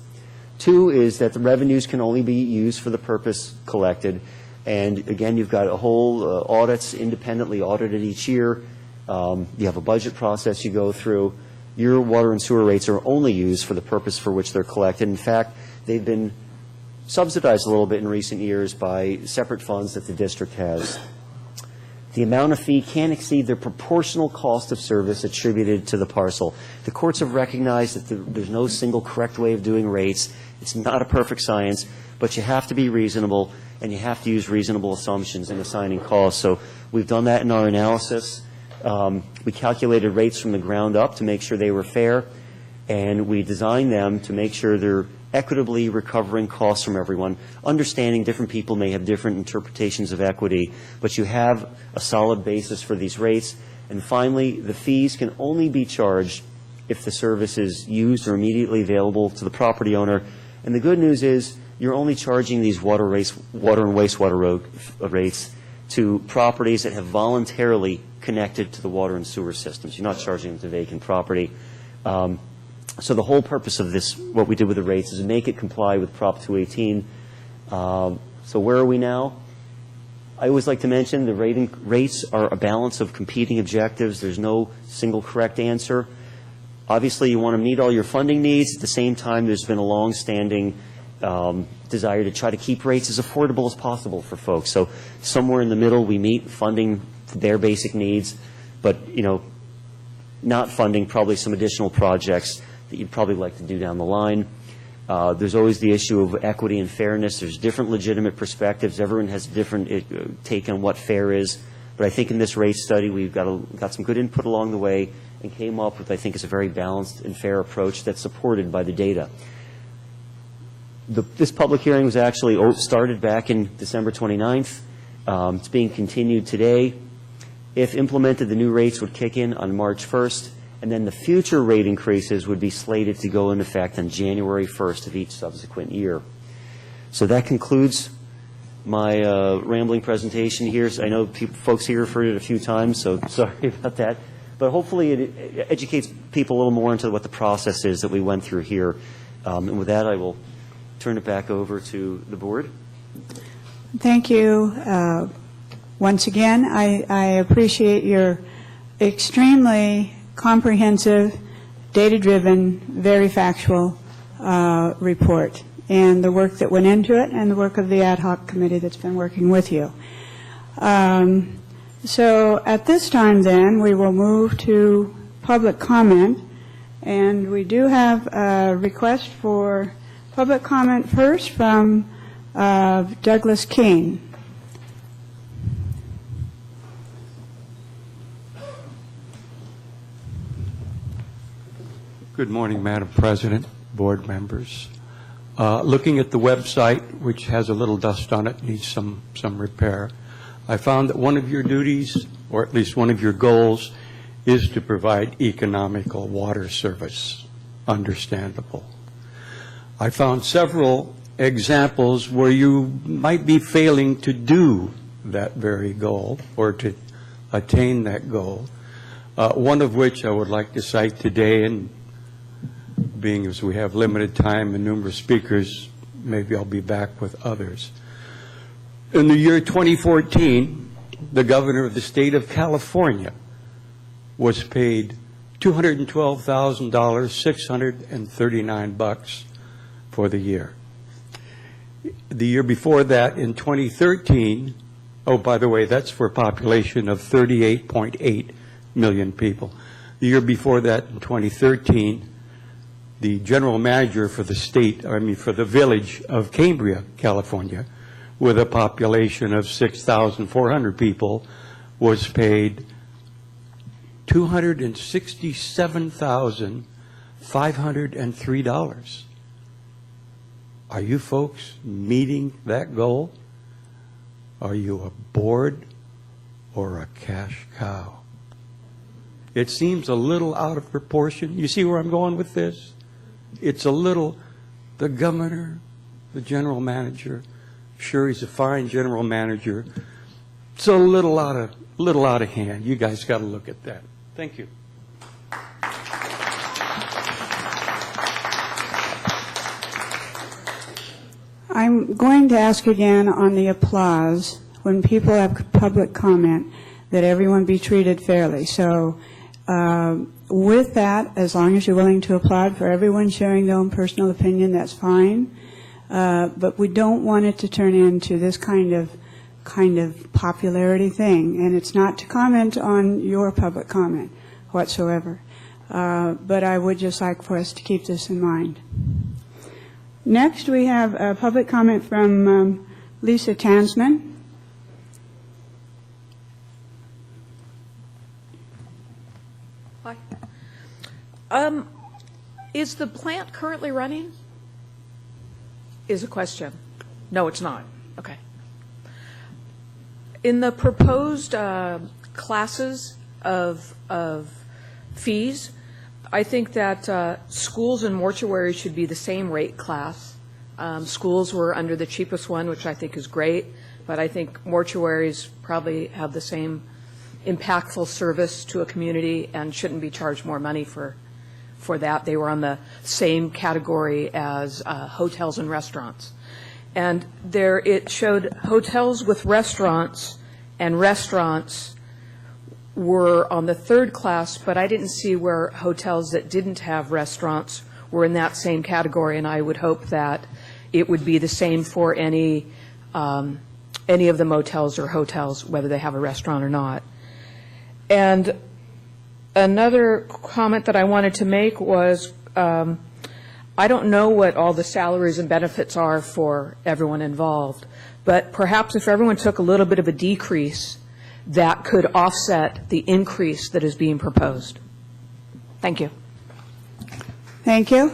2 is that the revenues can only be used for the purpose collected. And again, you've got a whole audits independently audited each year. You have a budget process you go through. Your water and sewer rates are only used for the purpose for which they're collected. In fact, they've been subsidized a little bit in recent years by separate funds that the district has. The amount of fee can't exceed the proportional cost of service attributed to the parcel. The courts have recognized that there's no single correct way of doing rates. It's not a perfect science, but you have to be reasonable, and you have to use reasonable assumptions in assigning costs. So we've done that in our analysis. We calculated rates from the ground up to make sure they were fair, and we designed them to make sure they're equitably recovering costs from everyone, understanding different people may have different interpretations of equity, but you have a solid basis for these rates. And finally, the fees can only be charged if the service is used or immediately available to the property owner. And the good news is you're only charging these water and wastewater rates to properties that have voluntarily connected to the water and sewer systems. You're not charging them to vacant property. So the whole purpose of this, what we did with the rates, is to make it comply with Prop 218. So where are we now? I always like to mention the rates are a balance of competing objectives. There's no single correct answer. Obviously, you want to meet all your funding needs. At the same time, there's been a long-standing desire to try to keep rates as affordable as possible for folks. So somewhere in the middle, we meet funding their basic needs, but not funding probably some additional projects that you'd probably like to do down the line. There's always the issue of equity and fairness. There's different legitimate perspectives. Everyone has a different take on what fair is. But I think in this rate study, we've got some good input along the way and came up with, I think, is a very balanced and fair approach that's supported by the data. This public hearing was actually started back in December 29th. It's being continued today. If implemented, the new rates would kick in on March 1st, and then the future rate increases would be slated to go into effect on January 1st of each subsequent year. So that concludes my rambling presentation here. I know folks here have heard it a few times, so sorry about that. But hopefully it educates people a little more into what the process is that we went through here. And with that, I will turn it back over to the board. Thank you. Once again, I appreciate your extremely comprehensive, data-driven, very factual report, and the work that went into it, and the work of the ad hoc committee that's been working with you. So at this time, then, we will move to public comment, and we do have a request for public comment first from Douglas King. Good morning, Madam President, board members. Looking at the website, which has a little dust on it, needs some repair, I found that one of your duties, or at least one of your goals, is to provide economical water service. Understandable. I found several examples where you might be failing to do that very goal or to attain that goal, one of which I would like to cite today, and being as we have limited time and numerous speakers, maybe I'll be back with others. In the year 2014, the governor of the state of California was paid $212,000, 639 bucks for the year. The year before that, in 2013, oh, by the way, that's for a population of 38.8 million people. The year before that, in 2013, the general manager for the for the village of Cambria, California, with a population of 6,400 people, was paid $267,503. Are you folks meeting that goal? Are you a board or a cash cow? It seems a little out of proportion. You see where I'm going with this? It's a little, the governor, the general manager, sure, he's a fine general manager. It's a little out of hand. You guys got to look at that. Thank you. I'm going to ask again on the applause, when people have public comment, that everyone be treated fairly. So with that, as long as you're willing to applaud for everyone sharing their own personal opinion, that's fine. But we don't want it to turn into this kind of popularity thing. And it's not to comment on your public comment whatsoever. But I would just like for us to keep this in mind. Next, we have a public comment from Lisa Tansman. Hi. Is the plant currently running? Is a question. No, it's not. Okay. In the proposed classes of fees, I think that schools and mortuaries should be the same rate class. Schools were under the cheapest one, which I think is great, but I think mortuaries probably have the same impactful service to a community and shouldn't be charged more money for that. They were on the same category as hotels and restaurants. And there it showed hotels with restaurants, and restaurants were on the third class, but I didn't see where hotels that didn't have restaurants were in that same category, and I would hope that it would be the same for any of the motels or hotels, whether they have a restaurant or not. And another comment that I wanted to make was, I don't know what all the salaries and benefits are for everyone involved, but perhaps if everyone took a little bit of a decrease, that could offset the increase that is being proposed. Thank you. Thank you.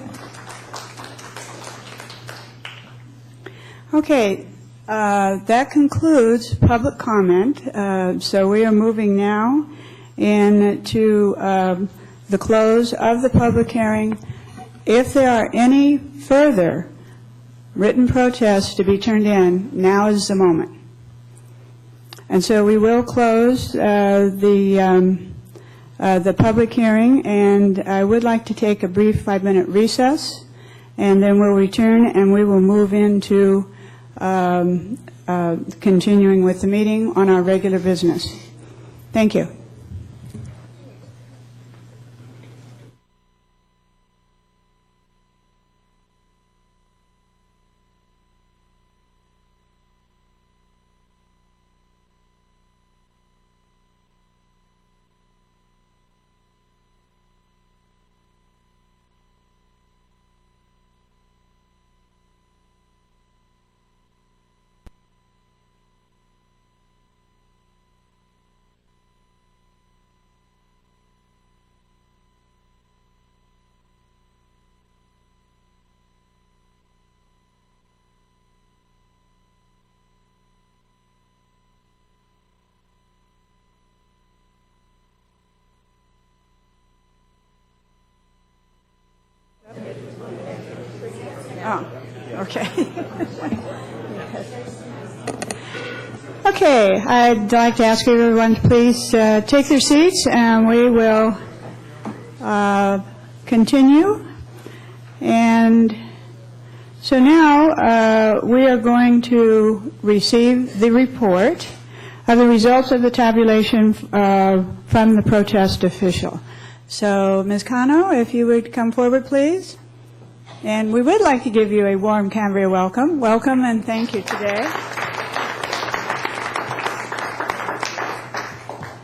Okay, that concludes public comment. So we are moving now into the close of the public hearing. If there are any further written protests to be turned in, now is the moment. And so we will close the public hearing, and I would like to take a brief 5-minute recess, and then we'll return and we will move into continuing with the meeting on our regular business. Thank you. Oh, okay. Okay, I'd like to ask everyone to please take their seats, and we will continue. And so now we are going to receive the report of the results of the tabulation from the protest official. So, Ms. Cano, if you would come forward, please. And we would like to give you a warm Cambria welcome. Welcome and thank you today.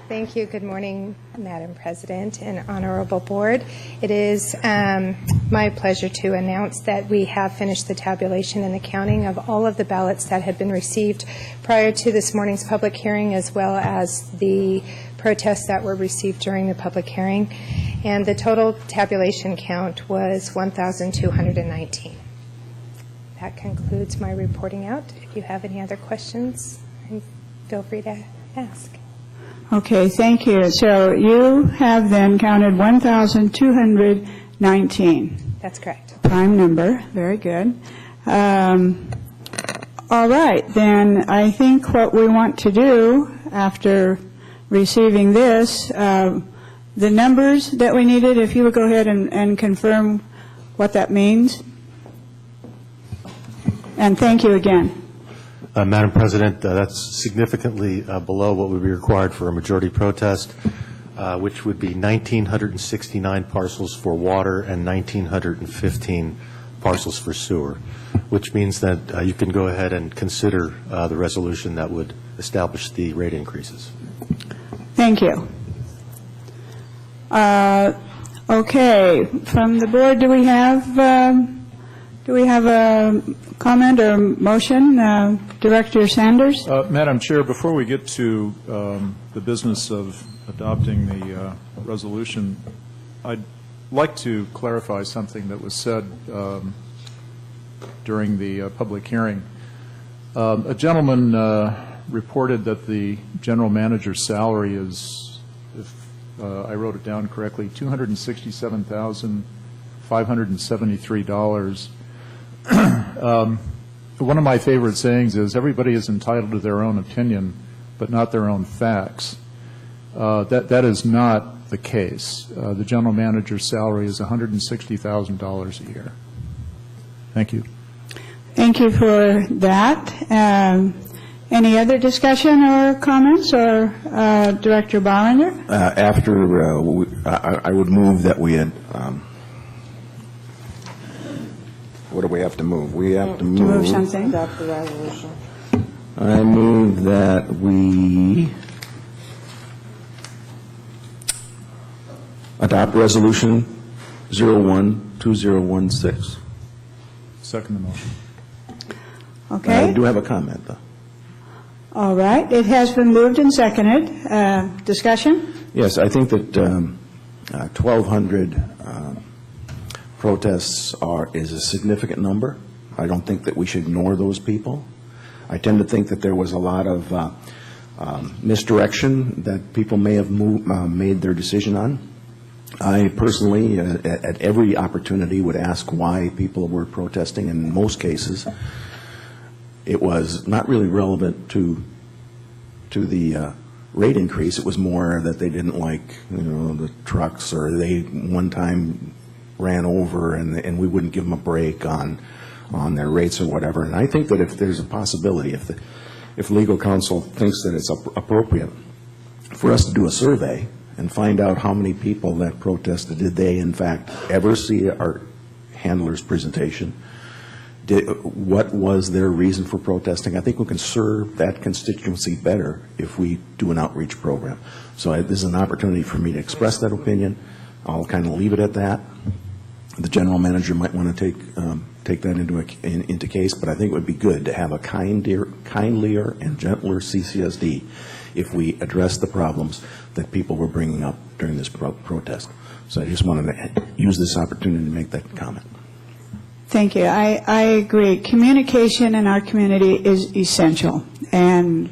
Thank you. Good morning, Madam President and Honorable Board. It is my pleasure to announce that we have finished the tabulation and the counting of all of the ballots that had been received prior to this morning's public hearing, as well as the protests that were received during the public hearing. And the total tabulation count was 1,219. That concludes my reporting out. If you have any other questions, feel free to ask. Okay, thank you. So you have then counted 1,219. That's correct. Prime number. Very good. All right, then I think what we want to do after receiving this, the numbers that we needed, if you would go ahead and confirm what that means. And thank you again. Madam President, that's significantly below what would be required for a majority protest, which would be 1,969 parcels for water and 1,915 parcels for sewer, which means that you can go ahead and consider the resolution that would establish the rate increases. Thank you. Okay, from the board, do we have a comment or motion? Director Sanders? Madam Chair, before we get to the business of adopting the resolution, I'd like to clarify something that was said during the public hearing. A gentleman reported that the general manager's salary is, if I wrote it down correctly, $267,573. One of my favorite sayings is, everybody is entitled to their own opinion, but not their own facts. That is not the case. The general manager's salary is $160,000 a year. Thank you. Thank you for that. Any other discussion or comments, or Director Barlinger? I would move that we had, what do we have to move? We have to To move something? Adopt the resolution. I move that we adopt Resolution 01-2016. Second the motion. Okay. I do have a comment, though. All right. It has been moved and seconded. Discussion? Yes, I think that 1,200 protests is a significant number. I don't think that we should ignore those people. I tend to think that there was a lot of misdirection that people may have made their decision on. I personally, at every opportunity, would ask why people were protesting. In most cases, it was not really relevant to the rate increase. It was more that they didn't like, the trucks, or they one time ran over and we wouldn't give them a break on their rates or whatever. And I think that if there's a possibility, if legal counsel thinks that it's appropriate for us to do a survey and find out how many people that protested, did they in fact ever see our handler's presentation? What was their reason for protesting? I think we can serve that constituency better if we do an outreach program. So this is an opportunity for me to express that opinion. I'll kind of leave it at that. The general manager might want to take that into case, but I think it would be good to have a kindlier and gentler CCSD if we address the problems that people were bringing up during this protest. So I just wanted to use this opportunity to make that comment. Thank you. I agree. Communication in our community is essential, and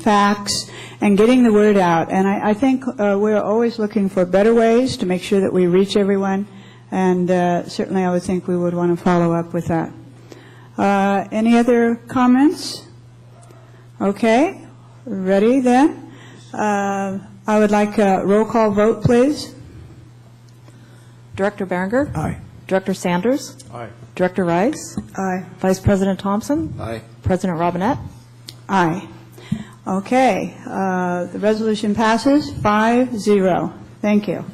facts and getting the word out. And I think we're always looking for better ways to make sure that we reach everyone, and certainly I would think we would want to follow up with that. Any other comments? Okay. Ready then? I would like a roll call vote, please. Director Berenger? Aye. Director Sanders? Aye. Director Rice? Aye. Vice President Thompson? Aye. President Robinette? Aye. Okay. The resolution passes 5-0. Thank you.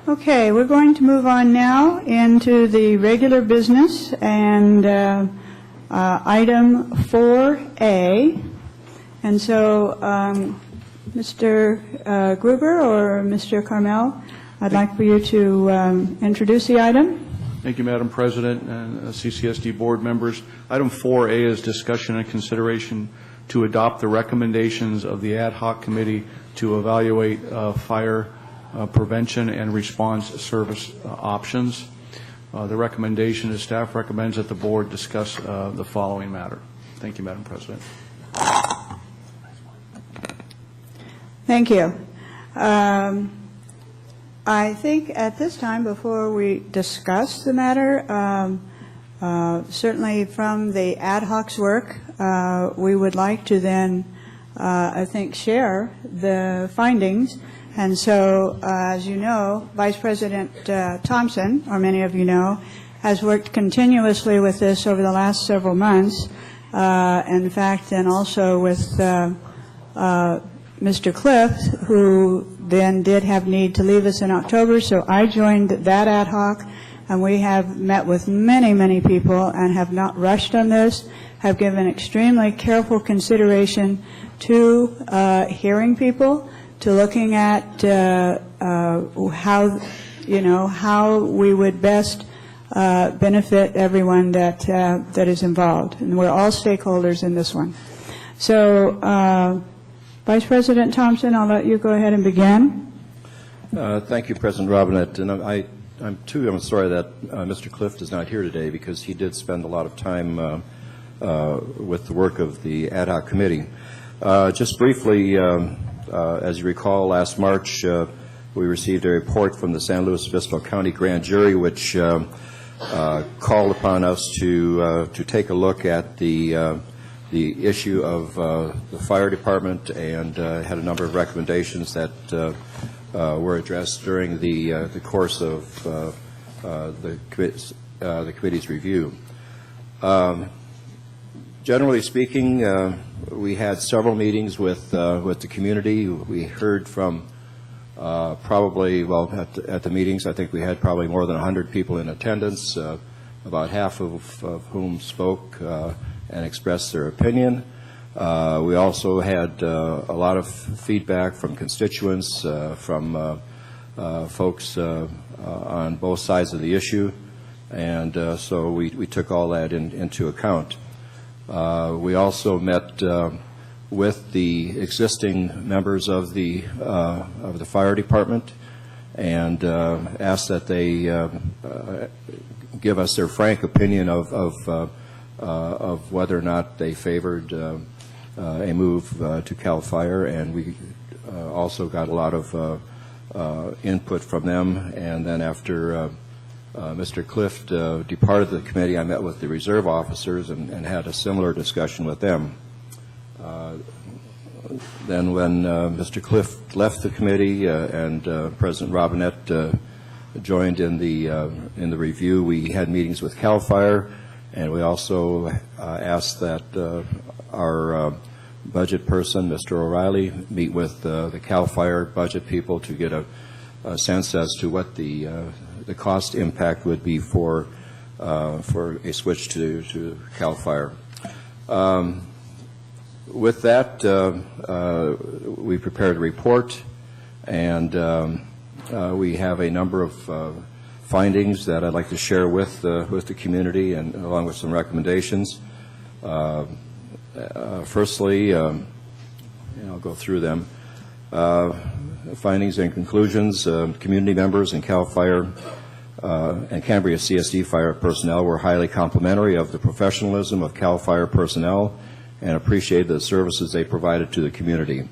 Okay, we're going to move on now into the regular business, and item 4A. And so, Mr. Gruber or Mr. Carmel, I'd like for you to introduce the item. Thank you, Madam President and CCSD board members. Item 4A is discussion and consideration to adopt the recommendations of the ad hoc committee to evaluate fire prevention and response service options. The recommendation is staff recommends that the board discuss the following matter. Thank you, Madam President. Thank you. I think at this time, before we discuss the matter, certainly from the ad hoc's work, we would like to then, I think, share the findings. And so, as you know, Vice President Thompson, or many of you know, has worked continuously with this over the last several months. In fact, and also with Mr. Cliff, who then did have need to leave us in October, so I joined that ad hoc, and we have met with many, many people and have not rushed on this, have given extremely careful consideration to hearing people, to looking at how, how we would best benefit everyone that is involved. And we're all stakeholders in this one. So, Vice President Thompson, I'll let you go ahead and begin. Thank you, President Robinette. And I'm sorry that Mr. Clift is not here today, because he did spend a lot of time with the work of the ad hoc committee. Just briefly, as you recall, last March we received a report from the San Luis Obispo County Grand Jury, which called upon us to take a look at the the issue of the fire department and had a number of recommendations that were addressed during the course of the committee's review. Generally speaking, we had several meetings with the community. We heard from probably, well, at the meetings, I think we had probably more than 100 people in attendance, about half of whom spoke and expressed their opinion. We also had a lot of feedback from constituents, from folks on both sides of the issue, and so we took all that into account. We also met with the existing members of the fire department and asked that they give us their frank opinion of whether or not they favored a move to CAL FIRE, and we also got a lot of input from them. And then after Mr. Clift departed the committee, I met with the reserve officers and had a similar discussion with them. Then when Mr. Clift left the committee and President Robinette joined in the review, we had meetings with CAL FIRE, and we also asked that our budget person, Mr. O'Reilly, meet with the CAL FIRE budget people to get a sense as to what the cost impact would be for a switch to CAL FIRE. With that, we prepared a report, and we have a number of findings that I'd like to share with the community, and along with some recommendations. Firstly, and I'll go through them. Findings and conclusions: community members and CAL FIRE and Cambria CSD fire personnel were highly complimentary of the professionalism of CAL FIRE personnel and appreciated the services they provided to the community.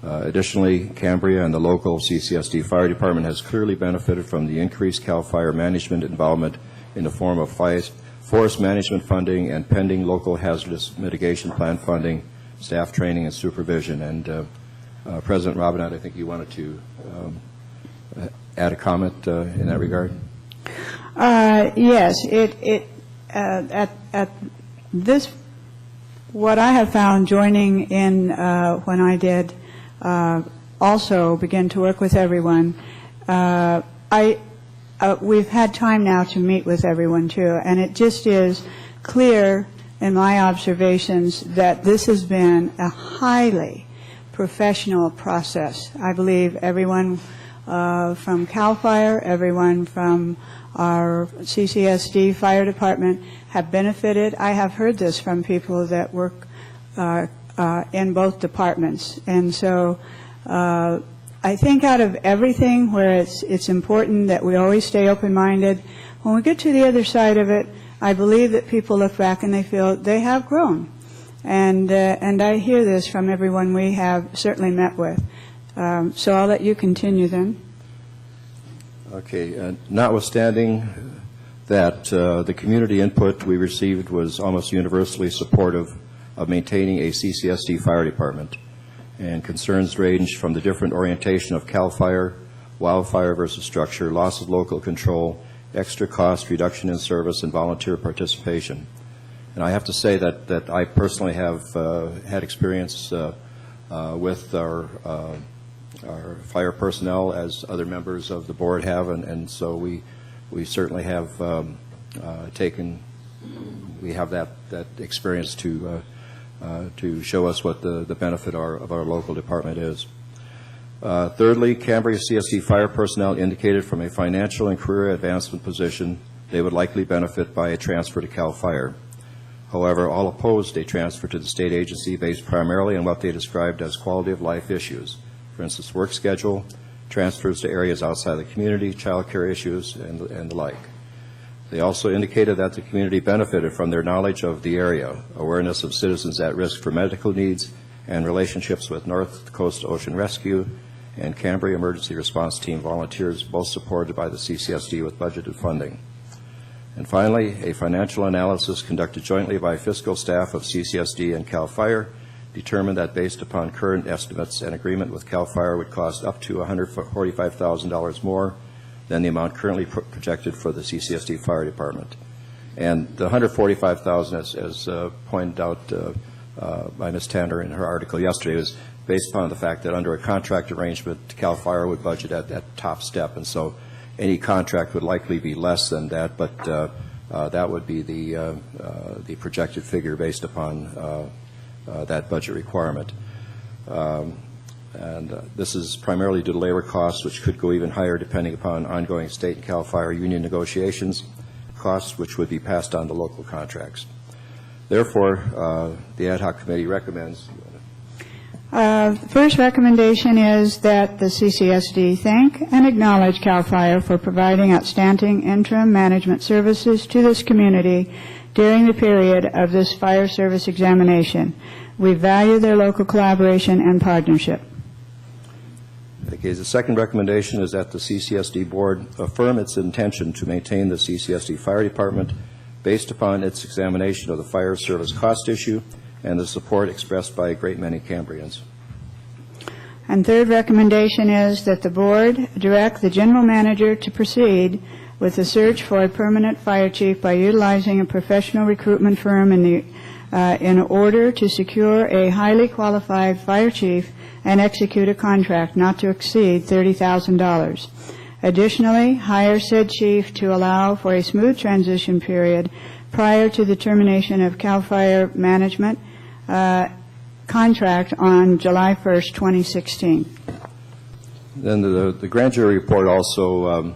Additionally, Cambria and the local CCSD Fire Department has clearly benefited from the increased CAL FIRE management involvement in the form of forest management funding and pending local hazardous mitigation plan funding, staff training, and supervision. And President Robinette, I think you wanted to add a comment in that regard? Yes. At this, what I have found joining in when I did also begin to work with everyone, we've had time now to meet with everyone too, and it just is clear in my observations that this has been a highly professional process. I believe everyone from CAL FIRE, everyone from our CCSD Fire Department have benefited. I have heard this from people that work in both departments. And so I think out of everything where it's important that we always stay open-minded, when we get to the other side of it, I believe that people look back and they feel they have grown. And I hear this from everyone we have certainly met with. So I'll let you continue then. Okay. Notwithstanding that the community input we received was almost universally supportive of maintaining a CCSD fire department, and concerns ranged from the different orientation of CAL FIRE, wildfire versus structure, loss of local control, extra cost, reduction in service, and volunteer participation. And I have to say that I personally have had experience with our fire personnel, as other members of the board have, and so we certainly have we have that experience to show us what the benefit of our local department is. Thirdly, Cambria CSD fire personnel indicated from a financial and career advancement position they would likely benefit by a transfer to CAL FIRE. However, all opposed a transfer to the state agency based primarily on what they described as quality of life issues. For instance, work schedule, transfers to areas outside the community, child care issues, and the like. They also indicated that the community benefited from their knowledge of the area, awareness of citizens at risk for medical needs, and relationships with North Coast Ocean Rescue and Cambria Emergency Response Team volunteers, both supported by the CCSD with budgeted funding. And finally, a financial analysis conducted jointly by fiscal staff of CCSD and CAL FIRE determined that based upon current estimates, an agreement with CAL FIRE would cost up to $145,000 more than the amount currently projected for the CCSD Fire Department. And the $145,000, as pointed out by Ms. Tanner in her article yesterday, was based upon the fact that under a contract arrangement, CAL FIRE would budget at that top step, and so any contract would likely be less than that, but that would be the projected figure based upon that budget requirement. And this is primarily due to labor costs, which could go even higher depending upon ongoing state and CAL FIRE union negotiations, costs which would be passed on to local contracts. Therefore, the ad hoc committee recommends. First recommendation is that the CCSD thank and acknowledge CAL FIRE for providing outstanding interim management services to this community during the period of this fire service examination. We value their local collaboration and partnership. Okay, the second recommendation is that the CCSD board affirm its intention to maintain the CCSD Fire Department based upon its examination of the fire service cost issue and the support expressed by a great many Cambrians. And third recommendation is that the board direct the general manager to proceed with the search for a permanent fire chief by utilizing a professional recruitment firm in order to secure a highly qualified fire chief and execute a contract not to exceed $30,000. Additionally, hire said chief to allow for a smooth transition period prior to the termination of CAL FIRE management contract on July 1st, 2016. Then the grand jury report also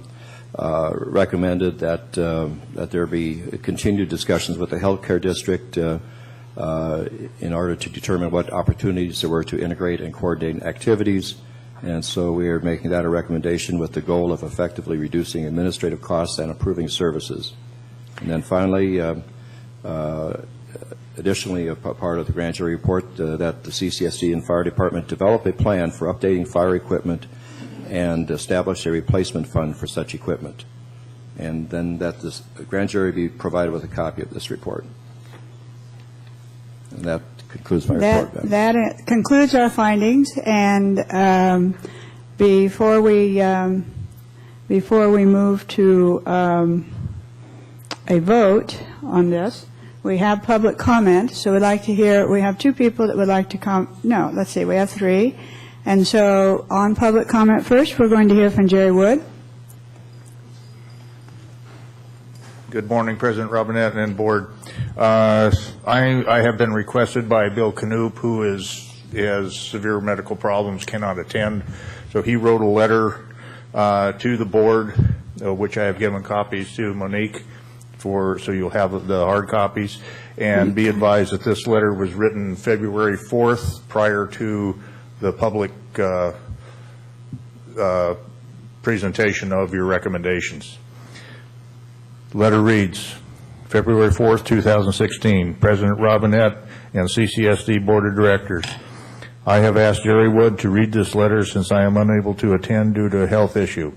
recommended that there be continued discussions with the healthcare district in order to determine what opportunities there were to integrate and coordinate activities. And so we are making that a recommendation with the goal of effectively reducing administrative costs and improving services. And then finally, additionally, a part of the grand jury report that the CCSD and Fire Department develop a plan for updating fire equipment and establish a replacement fund for such equipment. And then that the grand jury be provided with a copy of this report. And that concludes my report, ma'am. That concludes our findings, and before we move to a vote on this, we have public comment. So we'd like to hear. We have two people that would like to no, let's see. We have three, and so on public comment first, we're going to hear from Jerry Wood. Good morning, President Robinette and board. I have been requested by Bill Canoop, who has severe medical problems, cannot attend. So he wrote a letter to the board, which I have given copies to Monique so you'll have the hard copies. And be advised that this letter was written February 4th prior to the public presentation of your recommendations. The letter reads, February 4th, 2016, President Robinette and CCSD Board of Directors. I have asked Jerry Wood to read this letter since I am unable to attend due to a health issue.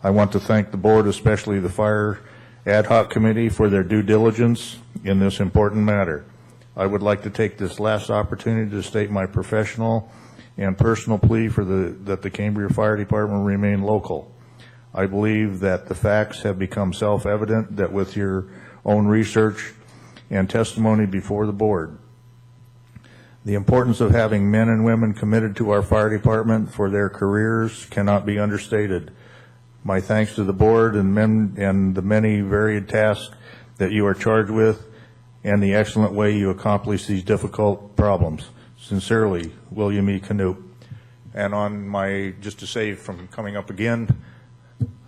I want to thank the board, especially the Fire Ad Hoc Committee, for their due diligence in this important matter. I would like to take this last opportunity to state my professional and personal plea for that the Cambria Fire Department remain local. I believe that the facts have become self-evident that with your own research and testimony before the board, the importance of having men and women committed to our fire department for their careers cannot be understated. My thanks to the board and the many varied tasks that you are charged with and the excellent way you accomplish these difficult problems. Sincerely, William E. Canoop. And on my, just to say from coming up again,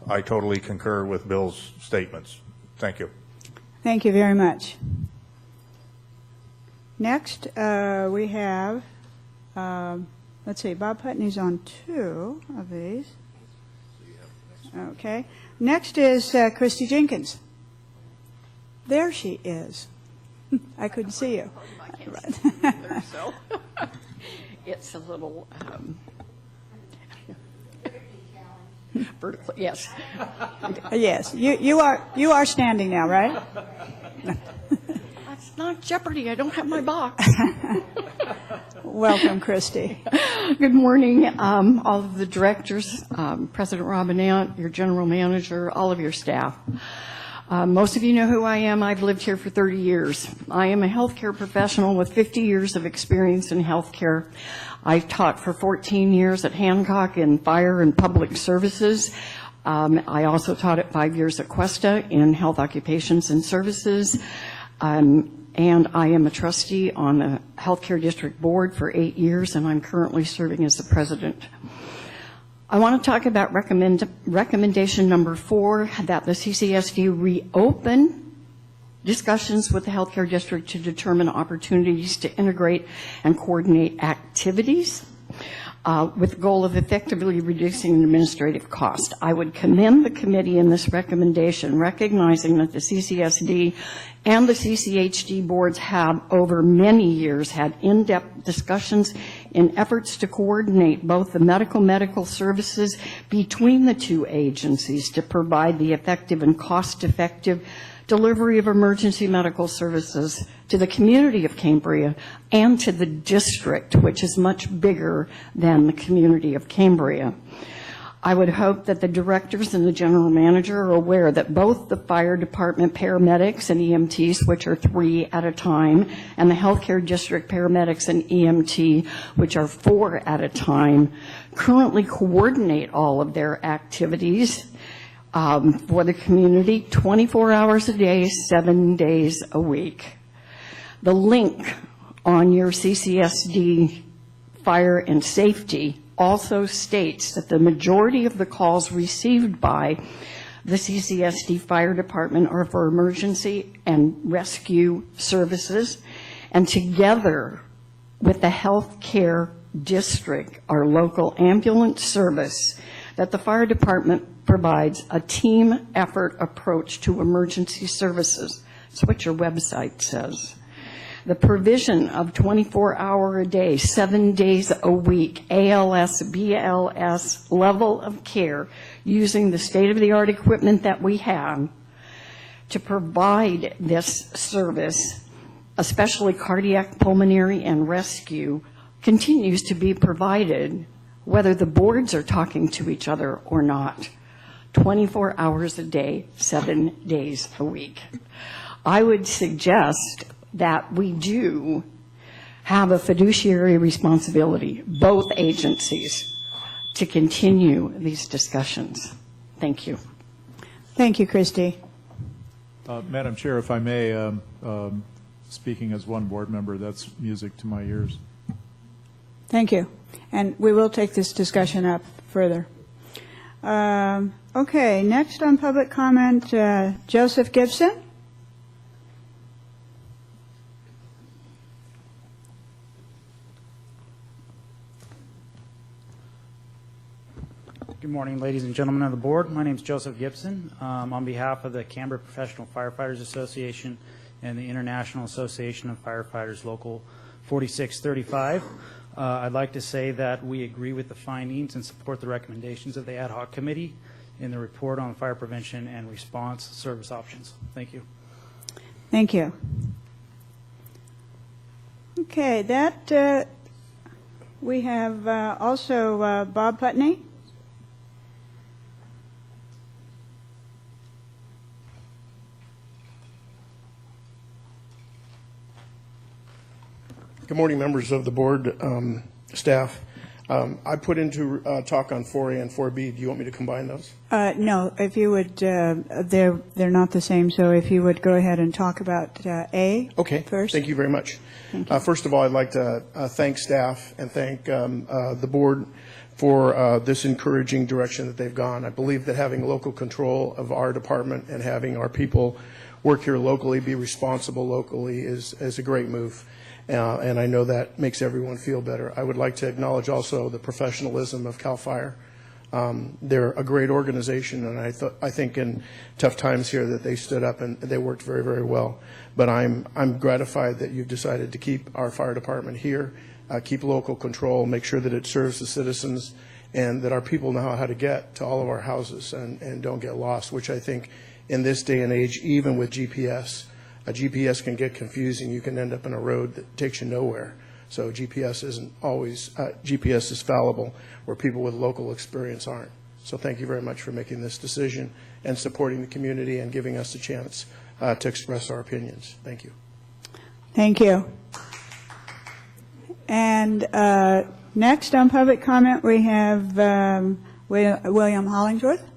I totally concur with Bill's statements. Thank you. Thank you very much. Next, we have, let's see, Bob Putney's on two of these. Okay. Next is Christy Jenkins. There she is. I couldn't see you. So it's a little Vertically, yes. Yes, you are standing now, right? That's not Jeopardy. I don't have my box. Welcome, Christy. Good morning, all of the directors, President Robinette, your general manager, all of your staff. Most of you know who I am. I've lived here for 30 years. I am a healthcare professional with 50 years of experience in healthcare. I've taught for 14 years at Hancock in fire and public services. I also taught at 5 years at Cuesta in health occupations and services. And I am a trustee on the Healthcare District Board for 8 years, and I'm currently serving as the president. I want to talk about recommendation number 4, that the CCSD reopen discussions with the Healthcare District to determine opportunities to integrate and coordinate activities with the goal of effectively reducing administrative cost. I would commend the committee in this recommendation, recognizing that the CCSD and the CCHD boards have over many years had in-depth discussions in efforts to coordinate both the medical services between the two agencies to provide the effective and cost-effective delivery of emergency medical services to the community of Cambria and to the district, which is much bigger than the community of Cambria. I would hope that the directors and the general manager are aware that both the fire department paramedics and EMTs, which are 3 at a time, and the healthcare district paramedics and EMT, which are 4 at a time, currently coordinate all of their activities for the community 24 hours a day, 7 days a week. The link on your CCSD fire and safety also states that the majority of the calls received by the CCSD Fire Department are for emergency and rescue services, and together with the healthcare district, our local ambulance service, that the fire department provides a team effort approach to emergency services. That's what your website says. The provision of 24-hour a day, 7 days a week, ALS, BLS level of care using the state-of-the-art equipment that we have to provide this service, especially cardiac, pulmonary, and rescue, continues to be provided whether the boards are talking to each other or not. 24 hours a day, 7 days a week. I would suggest that we do have a fiduciary responsibility, both agencies, to continue these discussions. Thank you. Thank you, Christy. Madam Chair, if I may, speaking as one board member, that's music to my ears. Thank you. And we will take this discussion up further. Okay, next on public comment, Joseph Gibson. Good morning, ladies and gentlemen of the board. My name is Joseph Gibson. On behalf of the Cambria Professional Firefighters Association and the International Association of Firefighters Local 4635, I'd like to say that we agree with the findings and support the recommendations of the ad hoc committee in the report on fire prevention and response service options. Thank you. Thank you. Okay, that we have also Bob Putney. Good morning, members of the board, staff. I put into talk on 4A and 4B. Do you want me to combine those? No, if you would, they're not the same, so if you would go ahead and talk about A first. Thank you very much. First of all, I'd like to thank staff and thank the board for this encouraging direction that they've gone. I believe that having local control of our department and having our people work here locally, be responsible locally is a great move. And I know that makes everyone feel better. I would like to acknowledge also the professionalism of CAL FIRE. They're a great organization, and I think in tough times here that they stood up and they worked very, very well. But I'm gratified that you've decided to keep our fire department here, keep local control, make sure that it serves the citizens, and that our people know how to get to all of our houses and don't get lost, which I think in this day and age, even with GPS, a GPS can get confusing. You can end up in a road that takes you nowhere. So GPS isn't always, GPS is fallible, where people with local experience aren't. So thank you very much for making this decision and supporting the community and giving us a chance to express our opinions. Thank you. Thank you. And next on public comment, we have William Hollingsworth.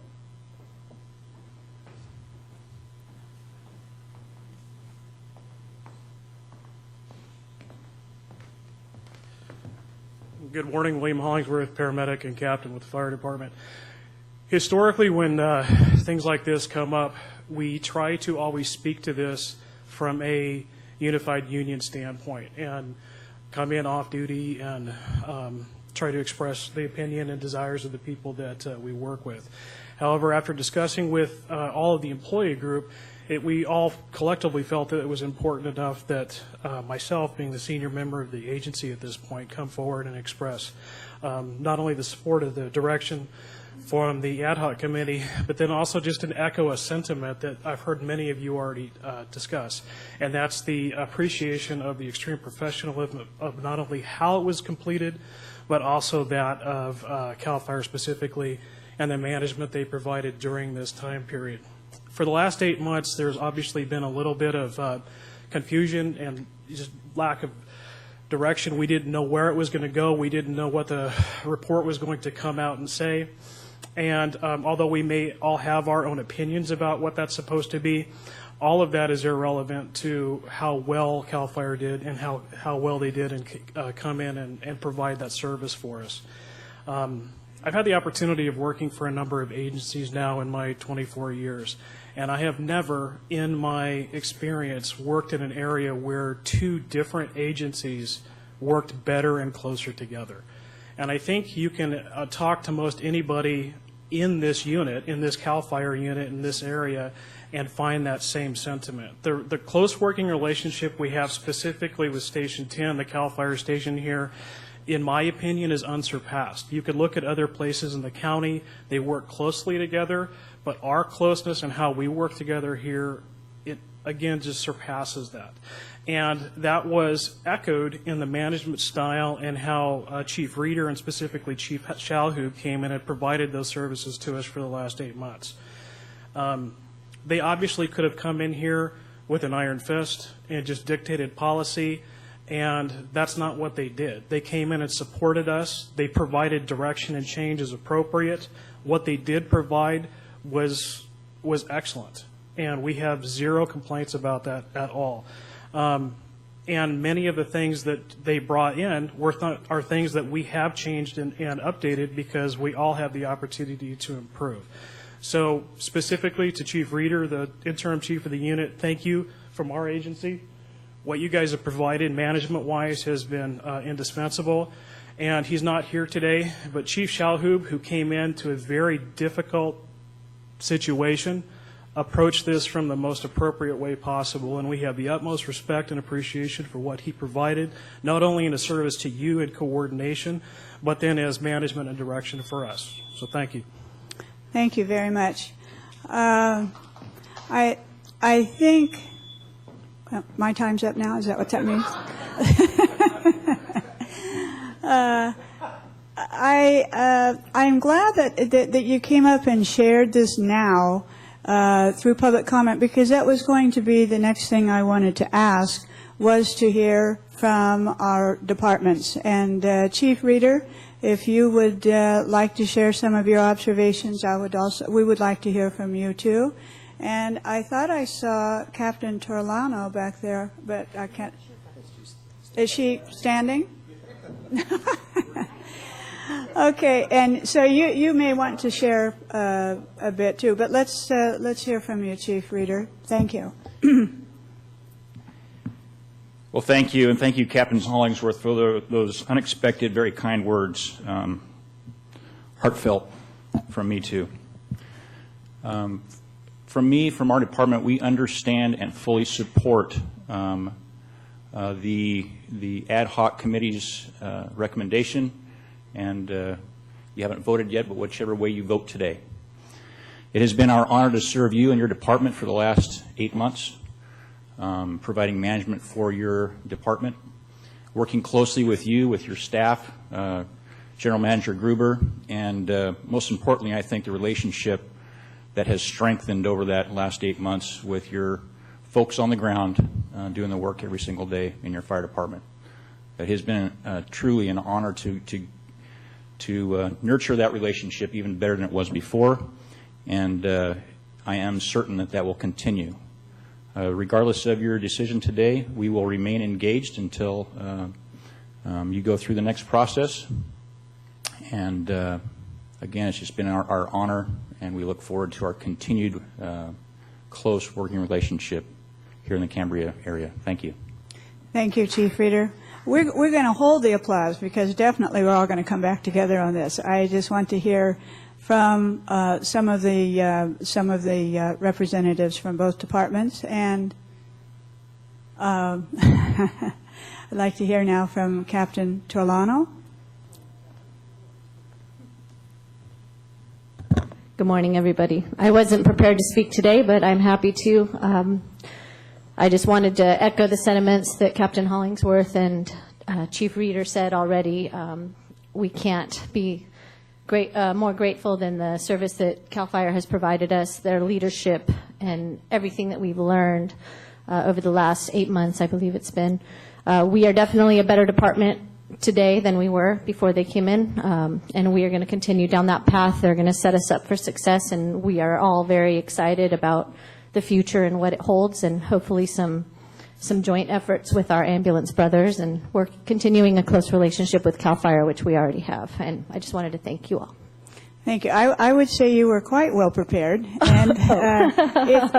Good morning, William Hollingsworth, paramedic and captain with the fire department. Historically, when things like this come up, we try to always speak to this from a unified union standpoint and come in off duty and try to express the opinion and desires of the people that we work with. However, after discussing with all of the employee group, we all collectively felt that it was important enough that myself, being the senior member of the agency at this point, come forward and express not only the support of the direction from the ad hoc committee, but then also just an echo a sentiment that I've heard many of you already discuss, and that's the appreciation of the extreme professionalism of not only how it was completed, but also that of CAL FIRE specifically and the management they provided during this time period. For the last 8 months, there's obviously been a little bit of confusion and just lack of direction. We didn't know where it was going to go. We didn't know what the report was going to come out and say. And although we may all have our own opinions about what that's supposed to be, all of that is irrelevant to how well CAL FIRE did and how well they did and come in and provide that service for us. I've had the opportunity of working for a number of agencies now in my 24 years, and I have never in my experience worked in an area where two different agencies worked better and closer together. And I think you can talk to most anybody in this unit, in this CAL FIRE unit, in this area, and find that same sentiment. The close working relationship we have specifically with Station 10, the CAL FIRE station here, in my opinion, is unsurpassed. You could look at other places in the county, they work closely together, but our closeness and how we work together here, it again just surpasses that. And that was echoed in the management style and how Chief Reeder and specifically Chief Shalhoub came in and provided those services to us for the last 8 months. They obviously could have come in here with an iron fist and just dictated policy, and that's not what they did. They came in and supported us. They provided direction and change as appropriate. What they did provide was excellent, and we have zero complaints about that at all. And many of the things that they brought in are things that we have changed and updated because we all have the opportunity to improve. So specifically to Chief Reeder, the interim chief of the unit, thank you from our agency. What you guys have provided management-wise has been indispensable. And he's not here today, but Chief Shalhoub, who came into a very difficult situation, approached this from the most appropriate way possible, and we have the utmost respect and appreciation for what he provided, not only in a service to you and coordination, but then as management and direction for us. So thank you. Thank you very much. I think my time's up now. Is that what that means? I'm glad that you came up and shared this now through public comment, because that was going to be the next thing I wanted to ask, was to hear from our departments. And Chief Reeder, if you would like to share some of your observations, we would like to hear from you too. And I thought I saw Captain Torlano back there, but I can't. Is she standing? Okay, and so you may want to share a bit too, but let's hear from you, Chief Reeder. Thank you. Well, thank you, and thank you, Captain Hollingsworth, for those unexpected, very kind words. Heartfelt from me too. From our department, we understand and fully support the ad hoc committee's recommendation and You haven't voted yet, but whichever way you vote today. It has been our honor to serve you and your department for the last 8 months, providing management for your department, working closely with you, with your staff, General Manager Gruber, and most importantly, I think the relationship that has strengthened over that last 8 months with your folks on the ground doing the work every single day in your fire department. It has been truly an honor to nurture that relationship even better than it was before, and I am certain that that will continue. Regardless of your decision today, we will remain engaged until you go through the next process. And again, it's just been our honor, and we look forward to our continued close working relationship here in the Cambria area. Thank you. Thank you, Chief Reeder. We're going to hold the applause because definitely we're all going to come back together on this. I just want to hear from some of the representatives from both departments, and I'd like to hear now from Captain Tolano. Good morning, everybody. I wasn't prepared to speak today, but I'm happy to. I just wanted to echo the sentiments that Captain Hollingsworth and Chief Reeder said already. We can't be more grateful than the service that CAL FIRE has provided us, their leadership, and everything that we've learned over the last 8 months, I believe it's been. We are definitely a better department today than we were before they came in, and we are going to continue down that path. They're going to set us up for success, and we are all very excited about the future and what it holds, and hopefully some joint efforts with our ambulance brothers, and we're continuing a close relationship with CAL FIRE, which we already have, and I just wanted to thank you all. Thank you. I would say you were quite well prepared, and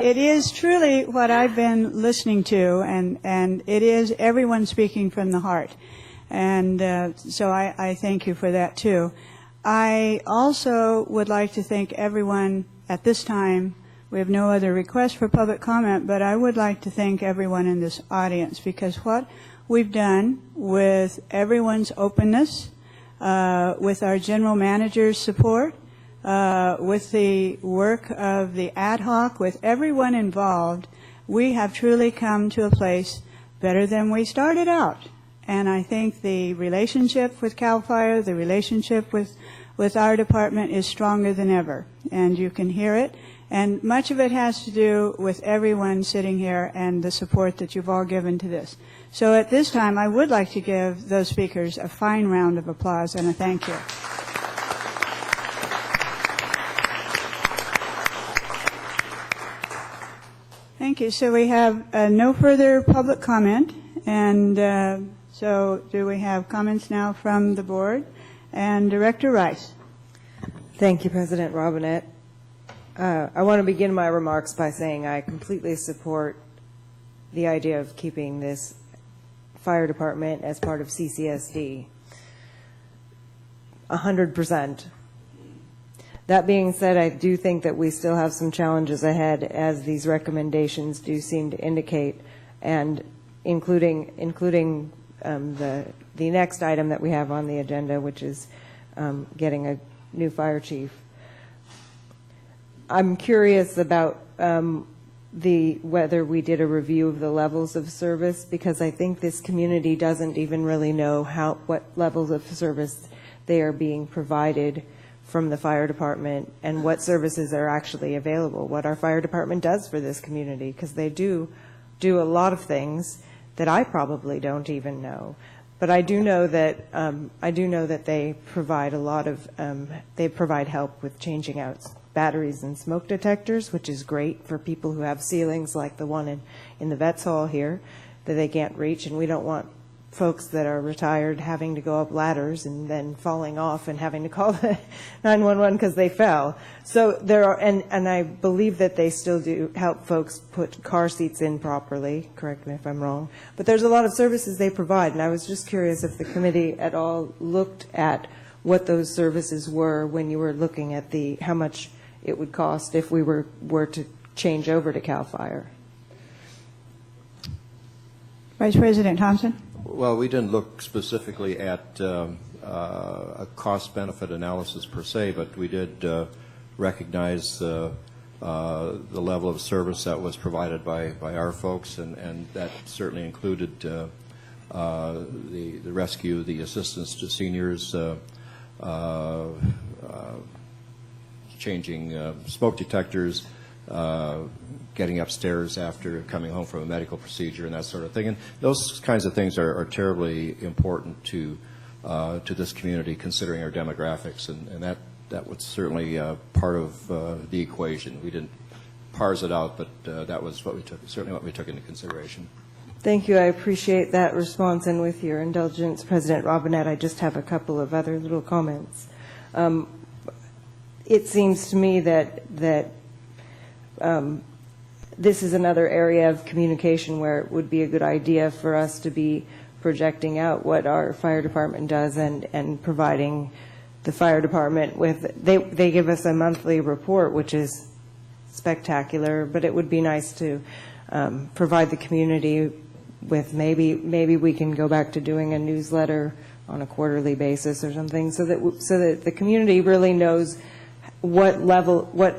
it is truly what I've been listening to, and it is everyone speaking from the heart. And so I thank you for that, too. I also would like to thank everyone at this time. We have no other requests for public comment, but I would like to thank everyone in this audience, because what we've done with everyone's openness, with our general manager's support, with the work of the ad hoc, with everyone involved, we have truly come to a place better than we started out. And I think the relationship with CAL FIRE, the relationship with our department is stronger than ever. And you can hear it. And much of it has to do with everyone sitting here and the support that you've all given to this. So at this time, I would like to give those speakers a fine round of applause and a thank you. Thank you. So we have no further public comment. And so do we have comments now from the board? And Director Rice. Thank you, President Robinette. I want to begin my remarks by saying I completely support the idea of keeping this fire department as part of CCSD. 100%. That being said, I do think that we still have some challenges ahead, as these recommendations do seem to indicate, and including the next item that we have on the agenda, which is getting a new fire chief. I'm curious about whether we did a review of the levels of service, because I think this community doesn't even really know what levels of service they are being provided from the fire department and what services are actually available, what our fire department does for this community, because they do a lot of things that I probably don't even know. But I do know that they provide a lot of they provide help with changing out batteries and smoke detectors, which is great for people who have ceilings like the one in the Vets Hall here that they can't reach, and we don't want folks that are retired having to go up ladders and then falling off and having to call the 911 because they fell. So there are, and I believe that they still do help folks put car seats in properly. Correct me if I'm wrong. But there's a lot of services they provide, and I was just curious if the committee at all looked at what those services were when you were looking at how much it would cost if we were to change over to CAL FIRE. Vice President Thompson. Well, we didn't look specifically at a cost-benefit analysis per se, but we did recognize the level of service that was provided by our folks, and that certainly included the rescue, the assistance to seniors, changing smoke detectors, getting upstairs after coming home from a medical procedure and that sort of thing. And those kinds of things are terribly important to this community, considering our demographics, and that was certainly part of the equation. We didn't parse it out, but that was certainly what we took into consideration. Thank you. I appreciate that response. And with your indulgence, President Robinette, I just have a couple of other little comments. It seems to me that this is another area of communication where it would be a good idea for us to be projecting out what our fire department does and providing the fire department with, they give us a monthly report, which is spectacular, but it would be nice to provide the community with maybe we can go back to doing a newsletter on a quarterly basis or something, so that the community really knows what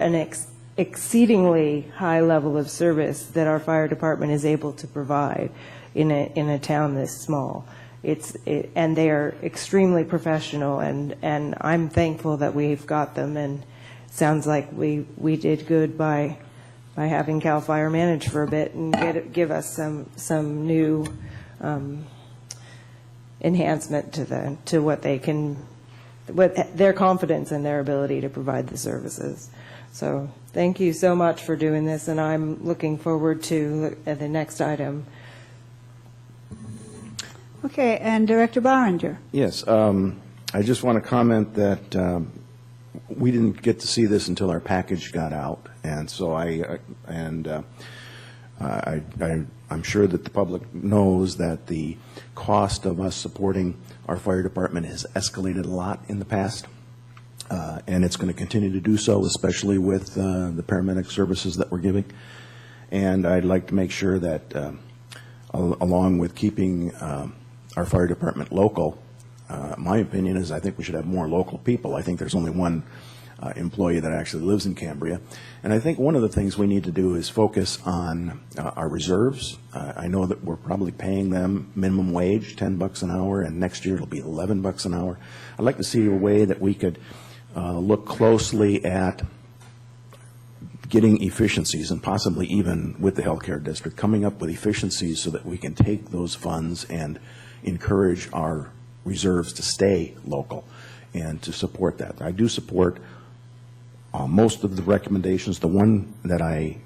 an exceedingly high level of service that our fire department is able to provide in a town this small. And they are extremely professional, and I'm thankful that we've got them, and it sounds like we did good by having CAL FIRE manage for a bit and give us some new enhancement to what they can, what their confidence in their ability to provide the services. So thank you so much for doing this, and I'm looking forward to the next item. Okay, and Director Barringer. Yes, I just want to comment that we didn't get to see this until our package got out, and so I'm sure that the public knows that the cost of us supporting our fire department has escalated a lot in the past, and it's going to continue to do so, especially with the paramedic services that we're giving. And I'd like to make sure that, along with keeping our fire department local, my opinion is I think we should have more local people. I think there's only one employee that actually lives in Cambria. And I think one of the things we need to do is focus on our reserves. I know that we're probably paying them minimum wage, $10 an hour, and next year it'll be $11 an hour. I'd like to see a way that we could look closely at getting efficiencies, and possibly even with the healthcare district, coming up with efficiencies so that we can take those funds and encourage our reserves to stay local and to support that. I do support most of the recommendations. The one that I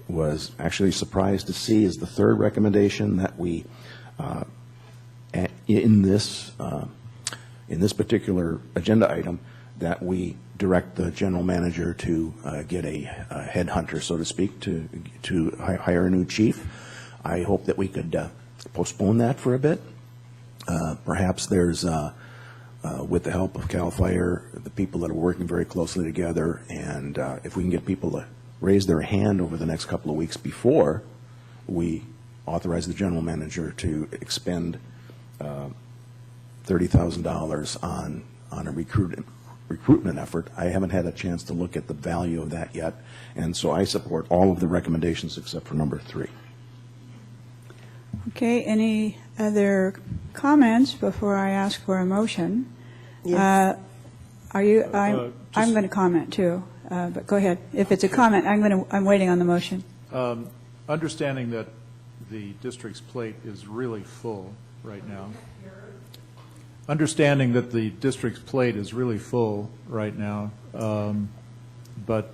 was actually surprised to see is the third recommendation, that we, in this particular agenda item, that we direct the general manager to get a headhunter, so to speak, to hire a new chief. I hope that we could postpone that for a bit. Perhaps there's, with the help of CAL FIRE, the people that are working very closely together, and if we can get people to raise their hand over the next couple of weeks before we authorize the general manager to expend $30,000 on a recruitment effort. I haven't had a chance to look at the value of that yet, and so I support all of the recommendations except for number 3. Okay, any other comments before I ask for a motion? Yes. I'm going to comment too, but go ahead. If it's a comment, I'm waiting on the motion. Understanding that the district's plate is really full right now. Understanding that the district's plate is really full right now, but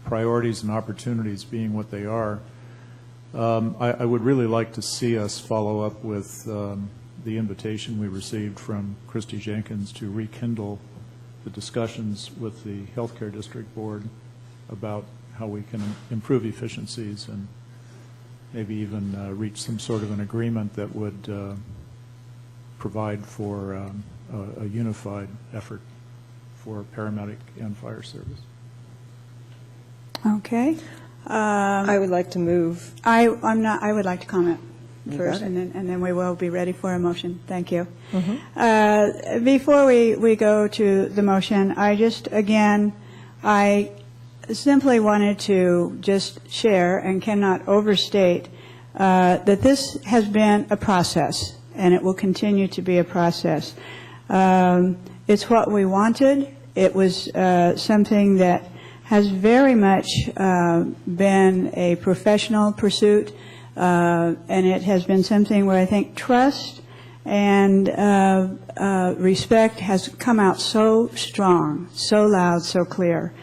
priorities and opportunities being what they are, I would really like to see us follow up with the invitation we received from Christy Jenkins to rekindle the discussions with the Healthcare District Board about how we can improve efficiencies and maybe even reach some sort of an agreement that would provide for a unified effort for paramedic and fire service. Okay. I would like to move. I would like to comment. You first, got it. and then we will be ready for a motion. Thank you. Mhm. Before we go to the motion, I simply wanted to just share and cannot overstate that this has been a process, and it will continue to be a process. It's what we wanted. It was something that has very much been a professional pursuit, and it has been something where I think trust and respect has come out so strong, so loud, so clear.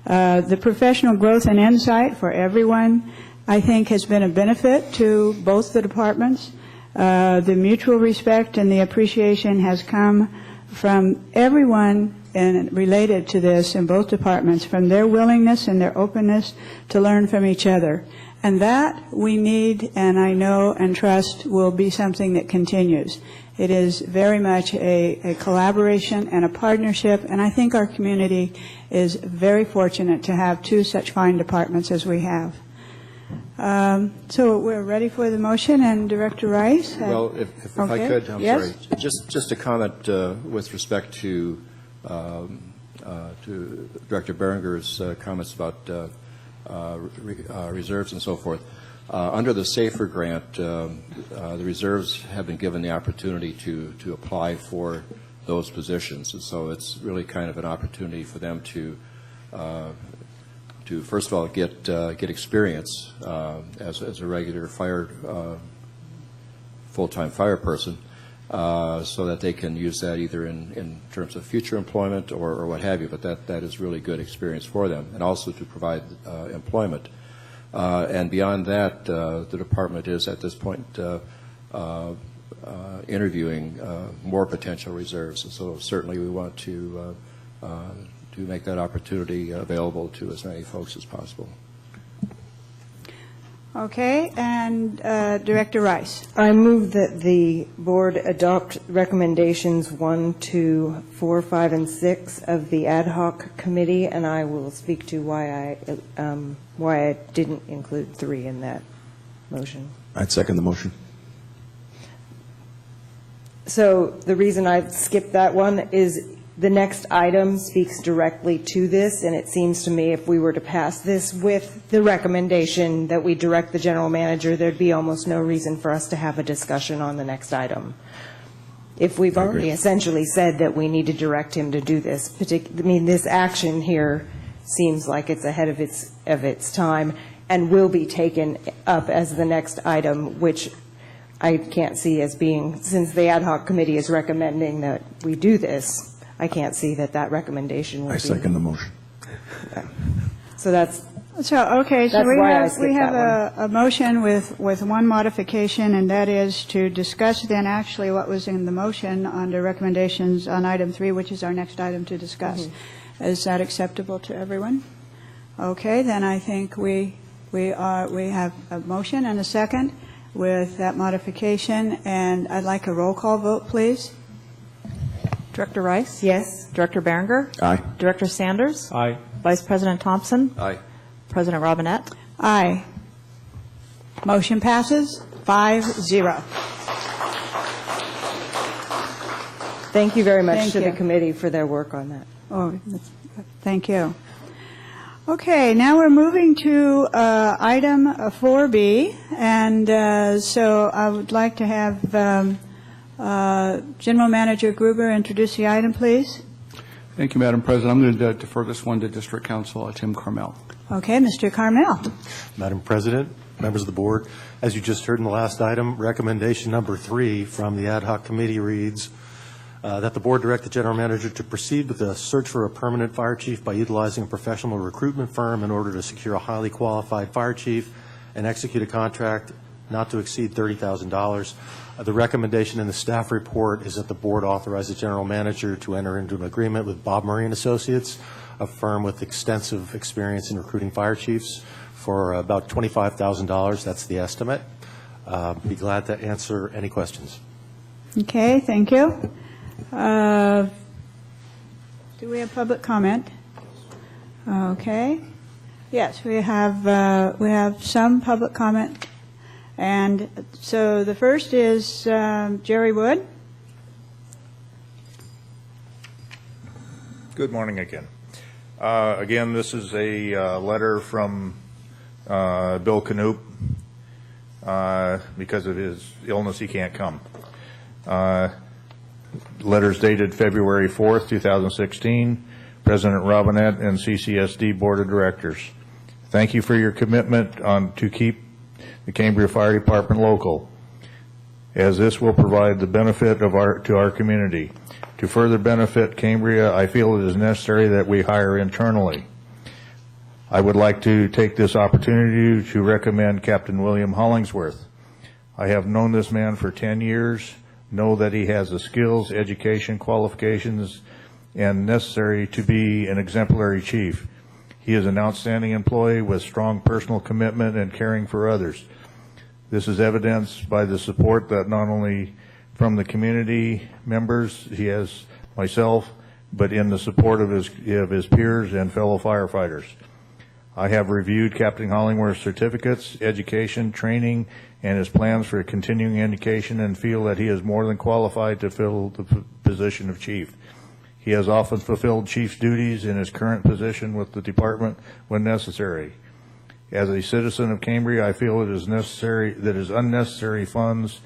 The professional growth and insight for everyone, I think, has been a benefit to both the departments. The mutual respect and the appreciation has come from everyone and related to this in both departments, from their willingness and their openness to learn from each other. And that we need, and I know and trust will be something that continues. It is very much a collaboration and a partnership, and I think our community is very fortunate to have two such fine departments as we have. So we're ready for the motion, and Director Rice? Well, if I Okay. could, I'm Yes? sorry, just a comment with respect to Director Berenger's comments about reserves and so forth. Under the SAFER grant, the reserves have been given the opportunity to apply for those positions, and so it's really kind of an opportunity for them to first of all get experience as a regular full-time fire person, so that they can use that either in terms of future employment or what have you. But that is really good experience for them, and also to provide employment. And beyond that, the department is at this point interviewing more potential reserves, and so certainly we want to make that opportunity available to as many folks as possible. Okay, and Director Rice. I move that the board adopt recommendations 1, 2, 4, 5, and 6 of the ad hoc committee, and I will speak to why I didn't include 3 in that motion. I'd second the motion. So the reason I skipped that one is the next item speaks directly to this, and it seems to me if we were to pass this with the recommendation that we direct the general manager, there'd be almost no reason for us to have a discussion on the next item. If we've already essentially said that we need to direct him to do this, this action here seems like it's ahead of its time and will be taken up as the next item, which I can't see as being, since the ad hoc committee is recommending that we do this, I can't see that recommendation will be. I second the motion. Okay. So that's Okay, so That's we why I have, skipped that a motion with one modification, and that is to discuss then actually what was in the motion under recommendations on item 3, which is our next item to discuss. Is that acceptable to everyone? Okay, then I think we have a motion and a second with that modification, and I'd like a roll call vote, please. Director Rice? Yes. Director Berenger? Aye. Director Sanders? Aye. Vice President Thompson? Aye. President Robinette? Aye. Motion passes 5-0. Thank you very much Thank to you. the committee for their work on that. Oh, thank you. Okay, now we're moving to item 4B, and so I would like to have General Manager Gruber introduce the item, please. Thank you, Madam President. I'm going to defer this one to District Counsel Tim Carmel. Okay, Mr. Carmel. Madam President, members of the board, as you just heard in the last item, recommendation number 3 from the ad hoc committee reads that the board direct the general manager to proceed with the search for a permanent fire chief by utilizing a professional recruitment firm in order to secure a highly qualified fire chief and execute a contract not to exceed $30,000. The recommendation in the staff report is that the board authorize the general manager to enter into an agreement with Bob Murray and Associates, a firm with extensive experience in recruiting fire chiefs, for about $25,000. That's the estimate. Be glad to answer any questions. Okay, thank you. Do we have public comment? Okay. Yes, we have some public comment, And so the first is Jerry Wood. Good morning again. Again, this is a letter from Bill Canoop. Because of his illness, he can't come. Letters dated February 4th, 2016. President Robinette and CCSD Board of Directors. Thank you for your commitment to keep the Cambria Fire Department local, as this will provide the benefit to our community. To further benefit Cambria, I feel it is necessary that we hire internally. I would like to take this opportunity to recommend Captain William Hollingsworth. I have known this man for 10 years, know that he has the skills, education, qualifications, and necessary to be an exemplary chief. He is an outstanding employee with strong personal commitment and caring for others. This is evidenced by the support that not only from the community members, he has myself, but in the support of his peers and fellow firefighters. I have reviewed Captain Hollingworth's certificates, education, training, and his plans for continuing education, and feel that he is more than qualified to fill the position of chief. He has often fulfilled chief's duties in his current position with the department when necessary. As a citizen of Cambria, I feel it is unnecessary funds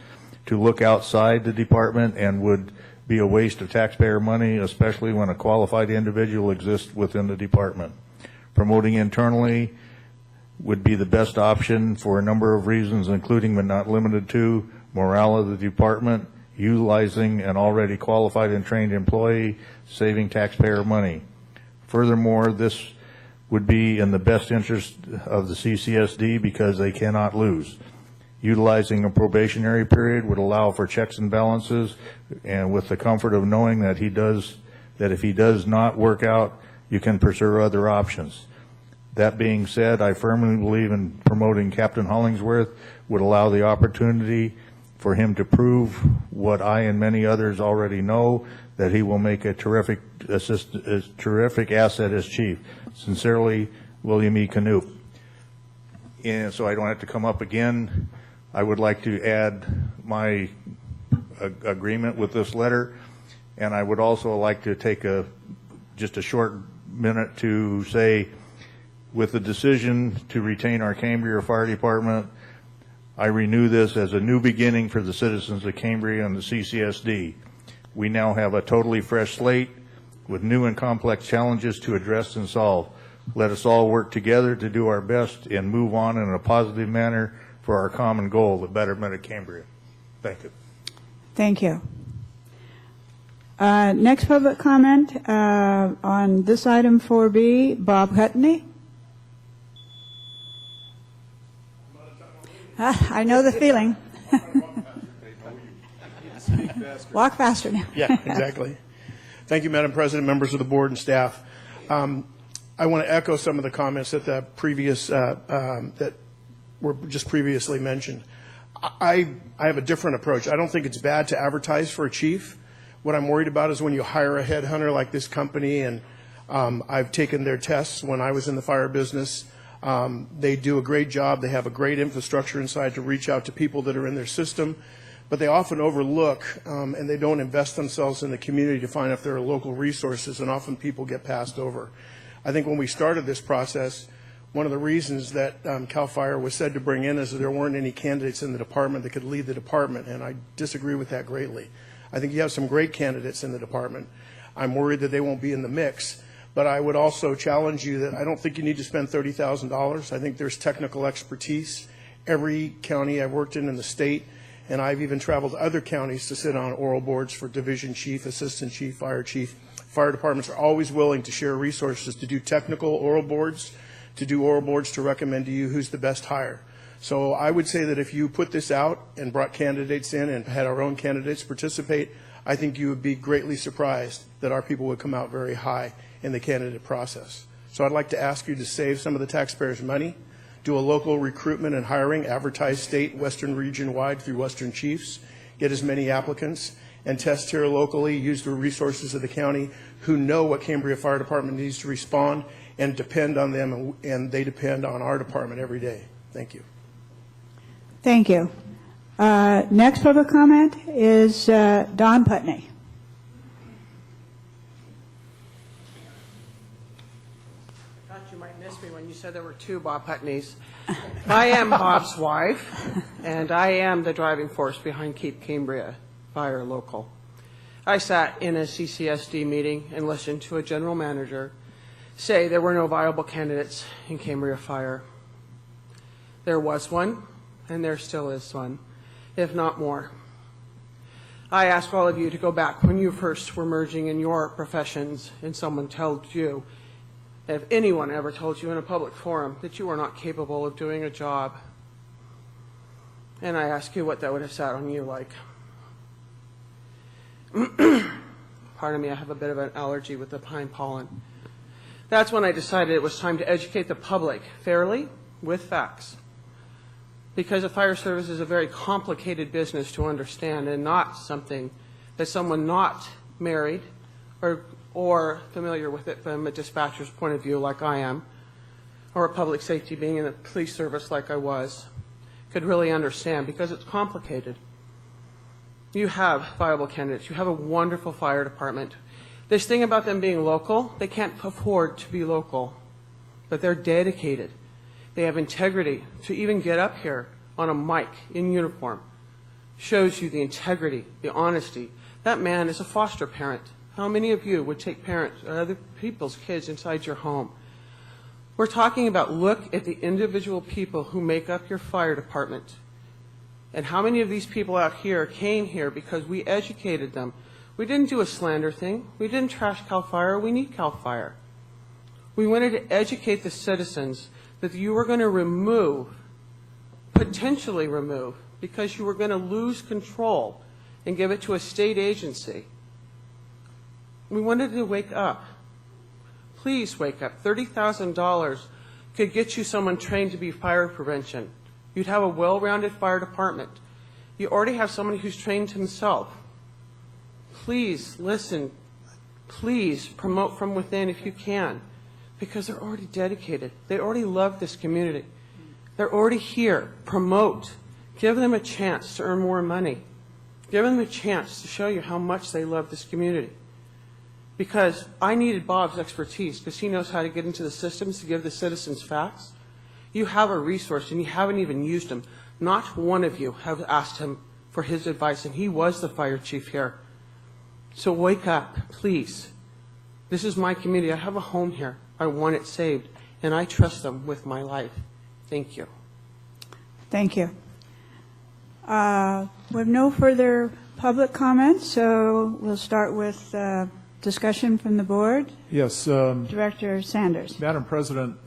to look outside the department and would be a waste of taxpayer money, especially when a qualified individual exists within the department. Promoting internally would be the best option for a number of reasons, including but not limited to morale of the department, utilizing an already qualified and trained employee, saving taxpayer money. Furthermore, this would be in the best interest of the CCSD because they cannot lose. Utilizing a probationary period would allow for checks and balances, and with the comfort of knowing that if he does not work out, you can pursue other options. That being said, I firmly believe in promoting Captain Hollingsworth would allow the opportunity for him to prove what I and many others already know, that he will make a terrific asset as chief. Sincerely, William E. Canoop. And so I don't have to come up again. I would like to add my agreement with this letter, and I would also like to take just a short minute to say, with the decision to retain our Cambria Fire Department, I renew this as a new beginning for the citizens of Cambria and the CCSD. We now have a totally fresh slate with new and complex challenges to address and solve. Let us all work together to do our best and move on in a positive manner for our common goal, the betterment of Cambria. Thank you. Thank you. Next public comment on this item 4B, Bob Hutney. I know the feeling. Walk faster now. Yeah, exactly. Thank you, Madam President, members of the board and staff. I want to echo some of the comments that that were just previously mentioned. I have a different approach. I don't think it's bad to advertise for a chief. What I'm worried about is when you hire a headhunter like this company, and I've taken their tests when I was in the fire business. They do a great job. They have a great infrastructure inside to reach out to people that are in their system, but they often overlook and they don't invest themselves in the community to find if there are local resources, and often people get passed over. I think when we started this process, one of the reasons that CAL FIRE was said to bring in is that there weren't any candidates in the department that could lead the department, and I disagree with that greatly. I think you have some great candidates in the department. I'm worried that they won't be in the mix. But I would also challenge you that I don't think you need to spend $30,000. I think there's technical expertise. Every county I've worked in the state, and I've even traveled to other counties to sit on oral boards for division chief, assistant chief, fire chief. Fire departments are always willing to share resources to do technical oral boards, to recommend to you who's the best hire. So I would say that if you put this out and brought candidates in and had our own candidates participate, I think you would be greatly surprised that our people would come out very high in the candidate process. So I'd like to ask you to save some of the taxpayers' money, do a local recruitment and hiring, advertise state, Western region-wide through Western Chiefs, get as many applicants, and test here locally, use the resources of the county who know what Cambria Fire Department needs to respond, and depend on them, and they depend on our department every day. Thank you. Thank you. Next public comment is Don Putney. I thought you might miss me when you said there were two Bob Putneys. I am Bob's wife, and I am the driving force behind Keep Cambria Fire local. I sat in a CCSD meeting and listened to a general manager say there were no viable candidates in Cambria Fire. There was one, and there still is one, if not more. I ask all of you to go back when you first were merging in your professions and someone told you, if anyone ever told you in a public forum, that you were not capable of doing a job. And I ask you what that would have sat on you like. Pardon me, I have a bit of an allergy with the pine pollen. That's when I decided it was time to educate the public fairly with facts. Because the fire service is a very complicated business to understand and not something that someone not married or familiar with it from a dispatcher's point of view like I am, or a public safety being in the police service like I was, could really understand, because it's complicated. You have viable candidates. You have a wonderful fire department. This thing about them being local, they can't afford to be local, but they're dedicated. They have integrity. To even get up here on a mic in uniform shows you the integrity, the honesty. That man is a foster parent. How many of you would take parents or other people's kids inside your home? We're talking about look at the individual people who make up your fire department. And how many of these people out here came here because we educated them? We didn't do a slander thing. We didn't trash CAL FIRE. We need CAL FIRE. We wanted to educate the citizens that you were going to remove, potentially remove, because you were going to lose control and give it to a state agency. We wanted to wake up. Please wake up. $30,000 could get you someone trained to be fire prevention. You'd have a well-rounded fire department. You already have someone who's trained himself. Please listen. Please promote from within if you can, because they're already dedicated. They already love this community. They're already here. Promote. Give them a chance to earn more money. Give them a chance to show you how much they love this community. Because I needed Bob's expertise, because he knows how to get into the systems to give the citizens facts. You have a resource, and you haven't even used him. Not one of you have asked him for his advice, and he was the fire chief here. So wake up, please. This is my community. I have a home here. I want it saved, and I trust them with my life. Thank you. Thank you. We have no further public comments, so we'll start with discussion from the board. Yes. Director Sanders. Madam President,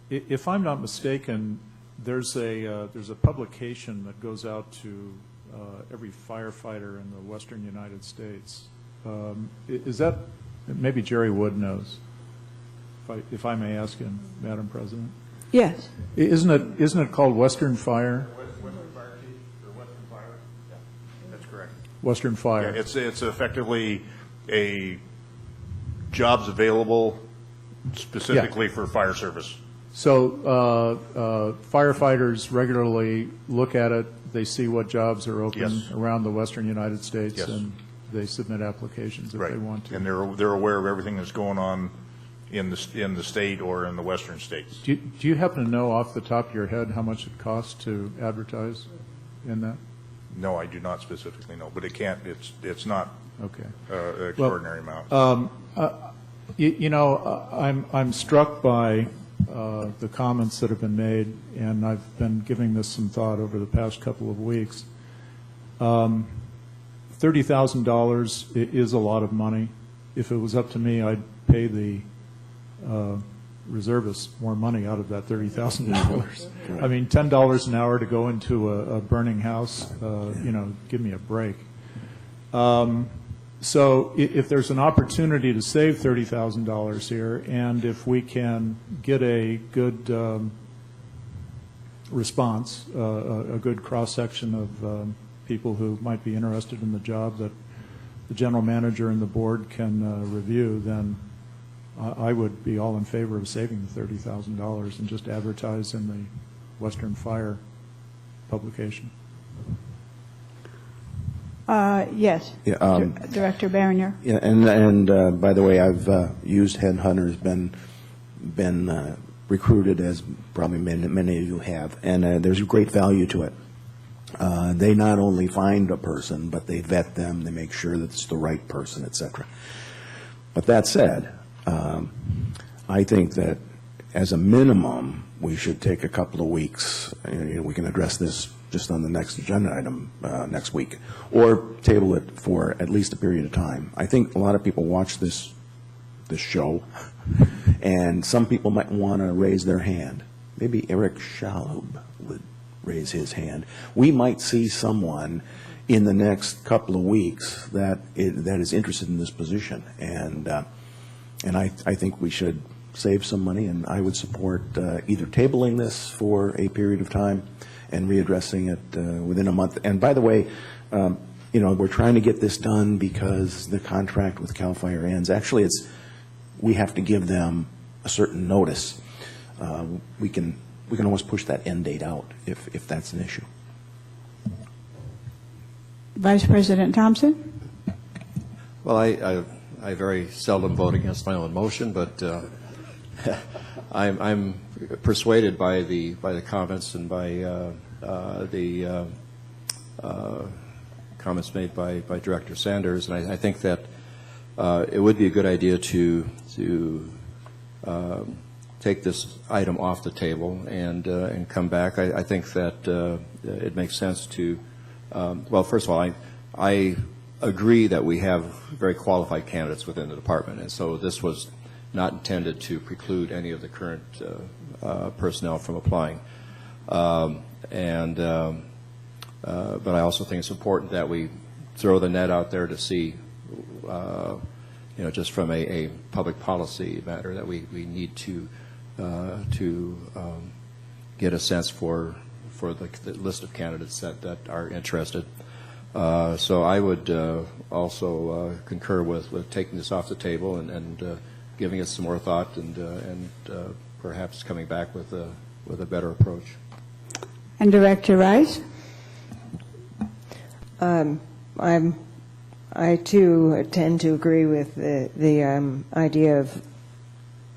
if I'm not mistaken, there's a publication that goes out to every firefighter in the western United States. Is that, maybe Jerry Wood knows, if I may ask him, Madam President? Yes. Isn't it called Western Fire? Western Fire Chief, or Western Fire? Yeah, that's correct. Western Fire. Yeah, it's effectively a jobs available specifically for fire service. So firefighters regularly look at it. They see what jobs are open around the western United States, and they submit applications if they want to. And they're aware of everything that's going on in the state or in the western states. Do you happen to know off the top of your head how much it costs to advertise in that? No, I do not specifically know, but it can't. It's not okay. An extraordinary amount. I'm struck by the comments that have been made, and I've been giving this some thought over the past couple of weeks. $30,000 is a lot of money. If it was up to me, I'd pay the reservists more money out of that $30,000. I mean, $10 an hour to go into a burning house, give me a break. So if there's an opportunity to save $30,000 here, and if we can get a good response, a good cross-section of people who might be interested in the job that the general manager and the board can review, then I would be all in favor of saving the $30,000 and just advertise in the Western Fire publication. Yes. Yeah, Director Barringer. Yeah, and by the way, I've used headhunters, been recruited, as probably many of you have, and there's great value to it. They not only find a person, but they vet them, they make sure that it's the right person, etc. But that said, I think that as a minimum, we should take a couple of weeks, and we can address this just on the next agenda item next week, or table it for at least a period of time. I think a lot of people watch this show, and some people might want to raise their hand. Maybe Eric Shalhoub would raise his hand. We might see someone in the next couple of weeks that is interested in this position, and I think we should save some money, and I would support either tabling this for a period of time and readdressing it within a month. And by the way, we're trying to get this done because the contract with CAL FIRE ends. Actually, we have to give them a certain notice. We can always push that end date out if that's an issue. Vice President Thompson? Well, I very seldom vote against my own motion, but I'm persuaded by the comments and by the comments made by Director Sanders, and I think that it would be a good idea to take this item off the table and come back. I think that it makes sense to, well, first of all, I agree that we have very qualified candidates within the department, and so this was not intended to preclude any of the current personnel from applying. But I also think it's important that we throw the net out there to see, just from a public policy matter, that we need to get a sense for the list of candidates that are interested. So I would also concur with taking this off the table and giving it some more thought and perhaps coming back with a better approach. And Director Rice? I too tend to agree with the idea of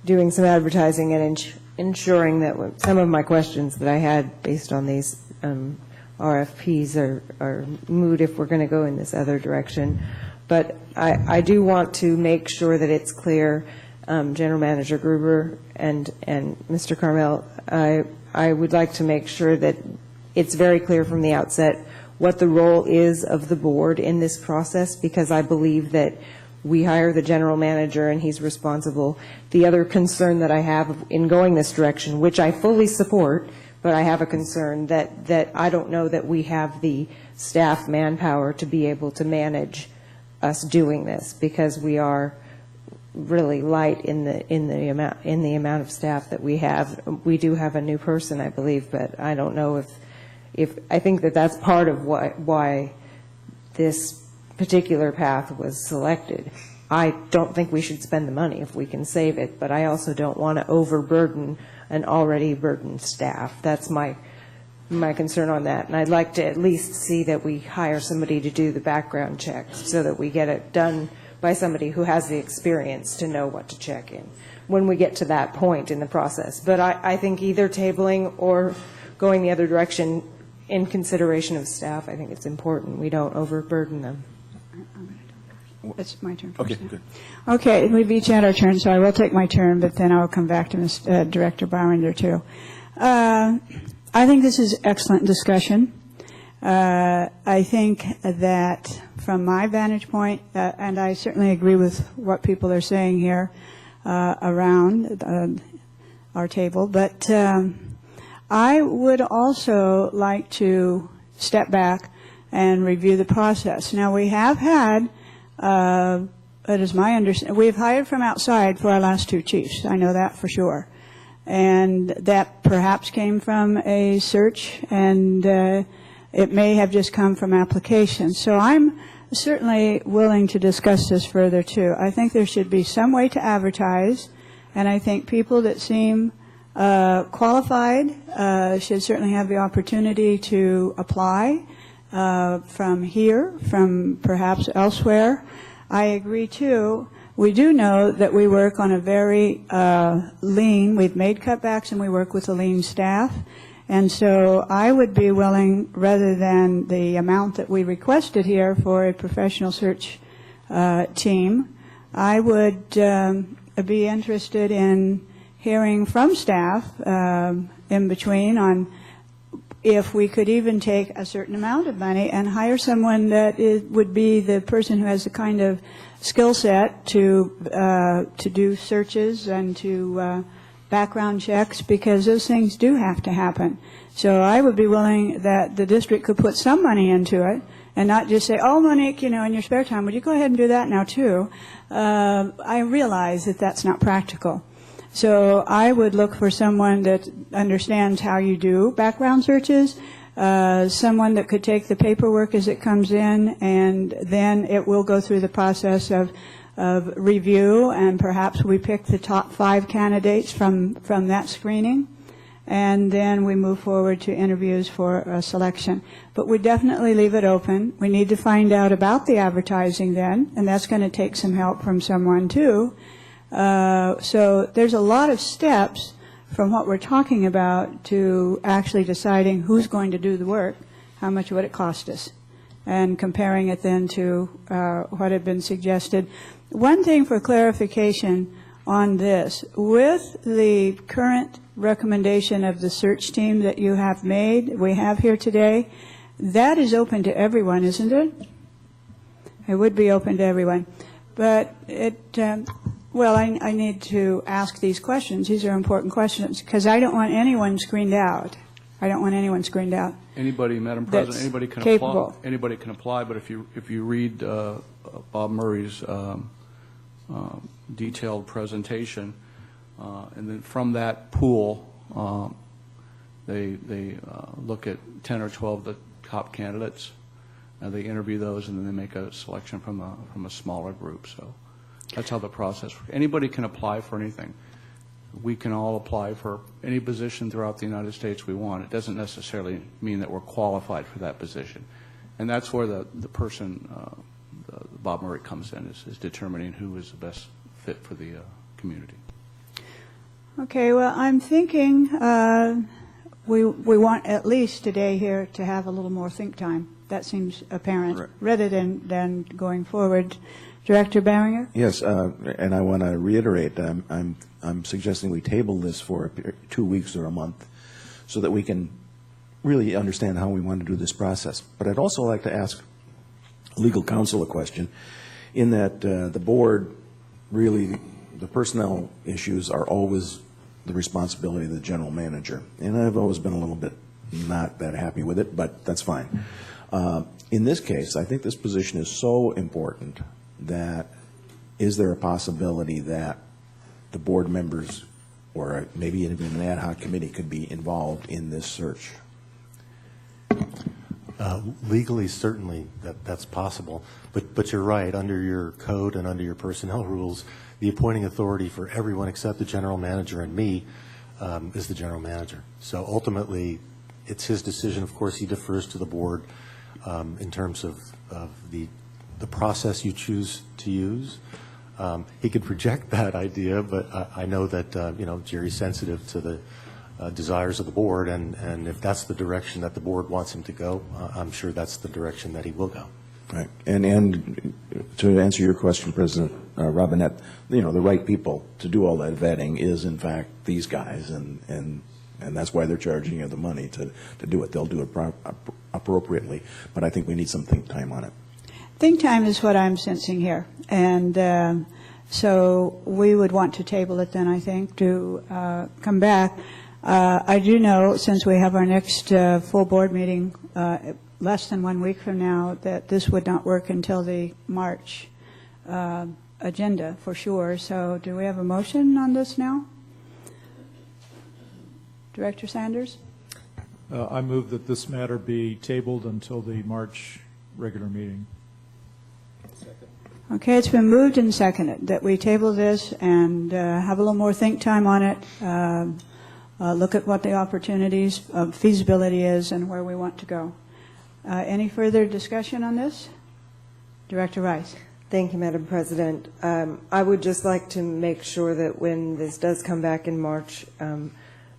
doing some advertising and ensuring that some of my questions that I had based on these RFPs are moot if we're going to go in this other direction. But I do want to make sure that it's clear, General Manager Gruber and Mr. Carmel, I would like to make sure that it's very clear from the outset what the role is of the board in this process, because I believe that we hire the general manager and he's responsible. The other concern that I have in going this direction, which I fully support, but I have a concern that I don't know that we have the staff manpower to be able to manage us doing this, because we are really light in the amount of staff that we have. We do have a new person, I believe, but I don't know if I think that that's part of why this particular path was selected. I don't think we should spend the money if we can save it, but I also don't want to overburden an already burdened staff. That's my concern on that. And I'd like to at least see that we hire somebody to do the background checks so that we get it done by somebody who has the experience to know what to check in when we get to that point in the process. But I think either tabling or going the other direction in consideration of staff, I think it's important we don't overburden them. It's my turn. Okay, good. Okay, we've each had our turn, so I will take my turn, but then I'll come back to Director Barringer, too. I think this is excellent discussion. I think that from my vantage point, and I certainly agree with what people are saying here around our table, but I would also like to step back and review the process. Now, we have had, it is my understanding, we've hired from outside for our last two chiefs. I know that for sure. And that perhaps came from a search, and it may have just come from applications. So I'm certainly willing to discuss this further, too. I think there should be some way to advertise, and I think people that seem Qualified should certainly have the opportunity to apply from here, from perhaps elsewhere. I agree, too. We do know that we work on a very lean, we've made cutbacks and we work with a lean staff. And so I would be willing, rather than the amount that we requested here for a professional search team, I would be interested in hearing from staff in between on if we could even take a certain amount of money and hire someone that would be the person who has the kind of skill set to do searches and to background checks, because those things do have to happen. So I would be willing that the district could put some money into it and not just say, oh, Monique, in your spare time, would you go ahead and do that now, too? I realize that that's not practical. So I would look for someone that understands how you do background searches, someone that could take the paperwork as it comes in, and then it will go through the process of review, and perhaps we pick the top 5 candidates from that screening, and then we move forward to interviews for a selection. But we definitely leave it open. We need to find out about the advertising then, and that's going to take some help from someone too. So there's a lot of steps from what we're talking about to actually deciding who's going to do the work, how much would it cost us, and comparing it then to what had been suggested. One thing for clarification on this, with the current recommendation of the search team that you have made, we have here today, that is open to everyone, isn't it? It would be open to everyone. But well, I need to ask these questions. These are important questions, because I don't want anyone screened out. I don't want anyone screened out. Anybody, Madam President, anybody can capable. apply. Anybody can apply, but if you read Bob Murray's detailed presentation, and then from that pool, they look at 10 or 12 of the top candidates, and they interview those, and then they make a selection from a smaller group. So that's how the process works. Anybody can apply for anything. We can all apply for any position throughout the United States we want. It doesn't necessarily mean that we're qualified for that position. And that's where the person, Bob Murray, comes in, is determining who is the best fit for the community. Okay, well, I'm thinking we want at least today here to have a little more think time. That seems apparent, right, rather than going forward. Director Barringer? Yes, and I want to reiterate, I'm suggesting we table this for 2 weeks or a month so that we can really understand how we want to do this process. But I'd also like to ask legal counsel a question, in that the board, really, the personnel issues are always the responsibility of the general manager. And I've always been a little bit not that happy with it, but that's fine. In this case, I think this position is so important that is there a possibility that the board members, or maybe even an ad hoc committee, could be involved in this search? Legally, certainly that's possible, but you're right. Under your code and under your personnel rules, the appointing authority for everyone except the general manager and me is the general manager. So ultimately, it's his decision. Of course, he defers to the board in terms of the process you choose to use. He could reject that idea, but I know that Jerry's sensitive to the desires of the board, and if that's the direction that the board wants him to go, I'm sure that's the direction that he will go. Right, and to answer your question, President Robinette, the right people to do all that vetting is in fact these guys, and that's why they're charging you the money to do it. They'll do it appropriately, but I think we need some think time on it. Think time is what I'm sensing here, and so we would want to table it then, I think, to come back. I do know, since we have our next full board meeting less than 1 week from now, that this would not work until the March agenda for sure. So do we have a motion on this now? Director Sanders? I move that this matter be tabled until the March regular meeting. Okay, it's been moved and seconded that we table this and have a little more think time on it. look at what the opportunities of feasibility is and where we want to go. Any further discussion on this? Director Rice. Thank you, Madam President. I would just like to make sure that when this does come back in March,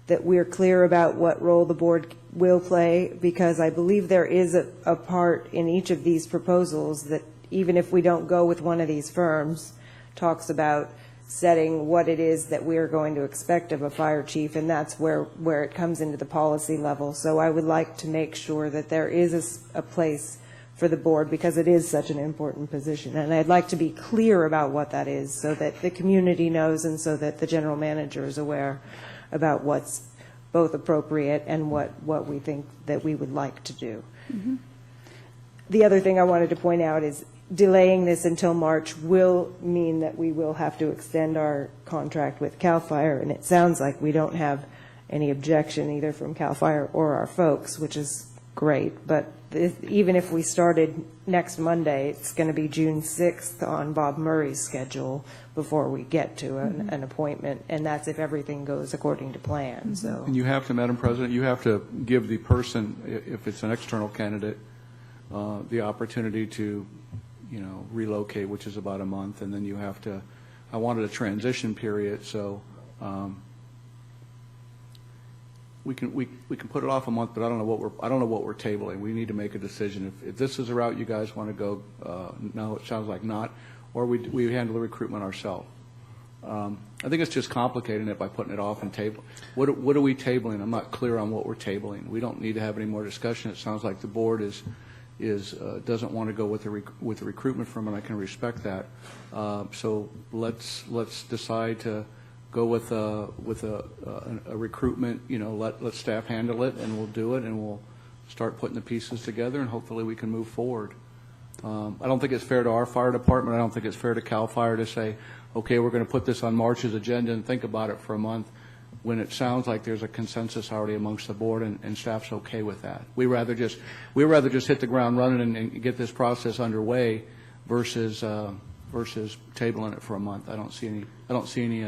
that we're clear about what role the board will play, because I believe there is a part in each of these proposals that, even if we don't go with one of these firms, talks about setting what it is that we are going to expect of a fire chief, and that's where it comes into the policy level. So I would like to make sure that there is a place for the board, because it is such an important position. And I'd like to be clear about what that is so that the community knows and so that the general manager is aware about what's both appropriate and what we think that we would like to do. Mm-hmm. The other thing I wanted to point out is delaying this until March will mean that we will have to extend our contract with CAL FIRE, and it sounds like we don't have any objection either from CAL FIRE or our folks, which is great. But even if we started next Monday, it's going to be June 6th on Bob Murray's schedule before we get to an appointment, and that's if everything goes according to plan. So, And you have to, Madam President, you have to give the person, if it's an external candidate, the opportunity to, relocate, which is about a month, and then you have to. I wanted a transition period, so we can put it off a month, but I don't know what we're tabling. We need to make a decision. If this is the route you guys want to go, no, it sounds like not, or we handle the recruitment ourselves. I think it's just complicating it by putting it off and table. What are we tabling? I'm not clear on what we're tabling. We don't need to have any more discussion. It sounds like the board doesn't want to go with the recruitment firm, and I can respect that. So let's decide to go with a recruitment. Let staff handle it, and we'll do it, and we'll start putting the pieces together, and hopefully we can move forward. I don't think it's fair to our fire department. I don't think it's fair to CAL FIRE to say, okay, we're going to put this on March's agenda and think about it for a month, when it sounds like there's a consensus already amongst the board and staff's okay with that. We rather just hit the ground running and get this process underway versus tabling it for a month. I don't see any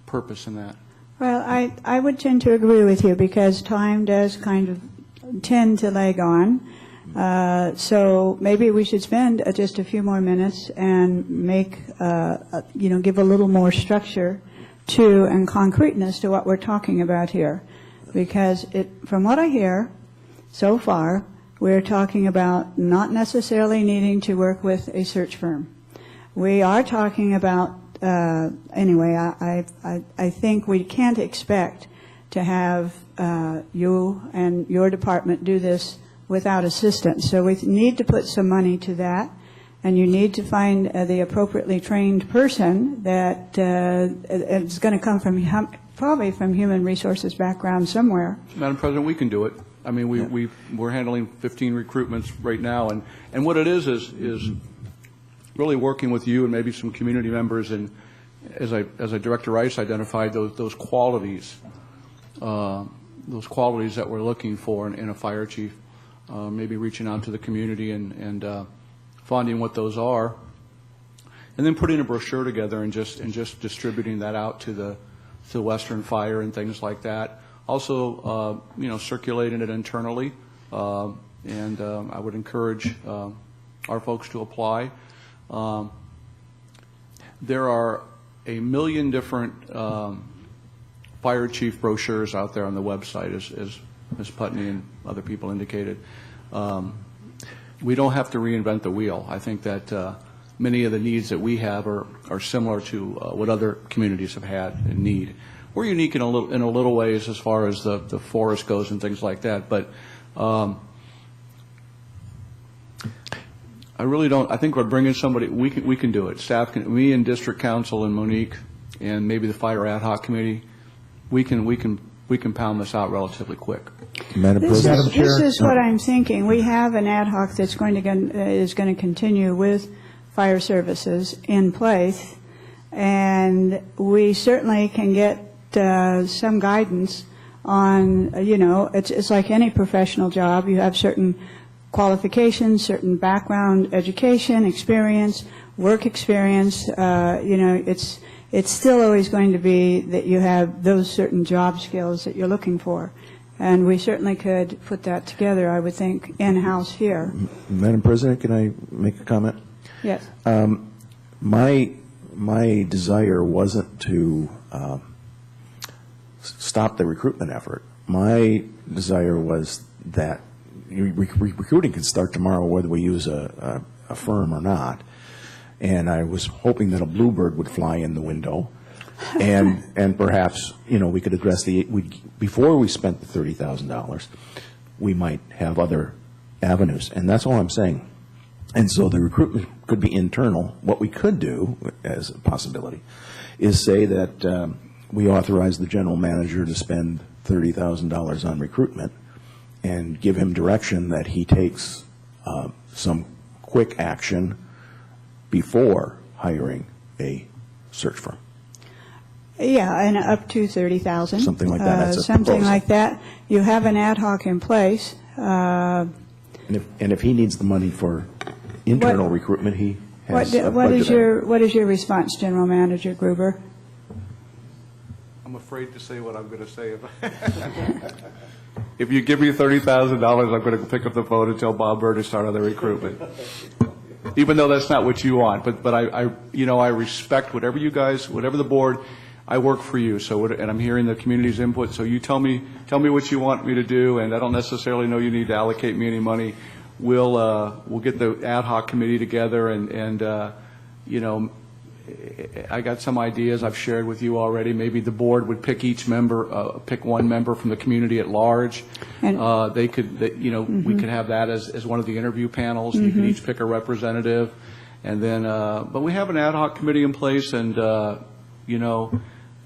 purpose in that. Well, I would tend to agree with you, because time does kind of tend to lag on. So maybe we should spend just a few more minutes and make, give a little more structure to and concreteness to what we're talking about here. Because from what I hear so far, we're talking about not necessarily needing to work with a search firm. We are talking about, anyway, I think we can't expect to have you and your department do this without assistance. So we need to put some money to that, and you need to find the appropriately trained person that is going to come from probably from human resources background somewhere. Madam President, we can do it. I mean, we're handling 15 recruitments right now, and what it is really working with you and maybe some community members, and as Director Rice identified, those qualities that we're looking for in a fire chief. Maybe reaching out to the community and finding what those are, and then putting a brochure together and just distributing that out to the Western Fire and things like that. Also, circulating it internally, and I would encourage our folks to apply. There are a million different fire chief brochures out there on the website, as Ms. Putney and other people indicated. We don't have to reinvent the wheel. I think that many of the needs that we have are similar to what other communities have had and need. We're unique in a little ways as far as the forest goes and things like that, but I really don't. I think we're bringing somebody. We can do it. Staff can. Me and District Council and Monique and maybe the Fire Ad Hoc Committee. We can pound this out relatively quick. Madam This President. is what I'm thinking. We have an ad hoc that's going to continue with fire services in place, and we certainly can get some guidance on. It's like any professional job. You have certain qualifications, certain background, education, experience, work experience. it's still always going to be that you have those certain job skills that you're looking for. And we certainly could put that together, I would think, in-house here. Madam President, can I make a comment? Yes. My desire wasn't to stop the recruitment effort. My desire was that recruiting can start tomorrow whether we use a firm or not. And I was hoping that a bluebird would fly in the window, and perhaps, we could address before we spent the $30,000, we might have other avenues, and that's all I'm saying. And so the recruitment could be internal. What we could do, as a possibility, is say that we authorize the general manager to spend $30,000 on recruitment and give him direction that he takes some quick action before hiring a search firm. Yeah, and up to 30,000. Something like that. That's a something proposal. like that. You have an ad hoc in place. And if he needs the money for internal recruitment, he has a What is budget. your response, General Manager Gruber? I'm afraid to say what I'm going to say. If you give me $30,000, I'm going to pick up the phone and tell Bob Byrd to start on the recruitment. Even though that's not what you want, but I respect whatever you guys, whatever the board. I work for you, and I'm hearing the community's input. So you tell me what you want me to do, and I don't necessarily know you need to allocate me any money. We'll get the ad hoc committee together, and I got some ideas I've shared with you already. Maybe the board would pick each member, pick one member from the community at large. And we could have that as one of the interview panels. You can each pick a representative, and then. But we have an ad hoc committee in place, and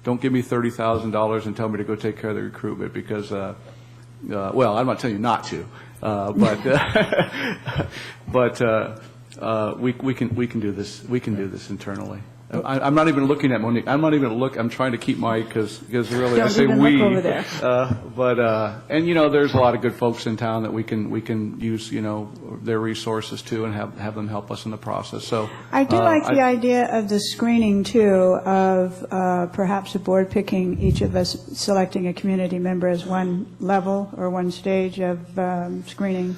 don't give me $30,000 and tell me to go take care of the recruitment because, well, I'm not telling you not to, but we can do this. We can do this internally. I'm not even looking at Monique. I'm not even I'm trying to keep my because really I say we. Look over there. There's a lot of good folks in town that we can use their resources too and have them help us in the process. So I do like the idea of the screening too, of perhaps a board picking each of us, selecting a community member as one level or one stage of screening.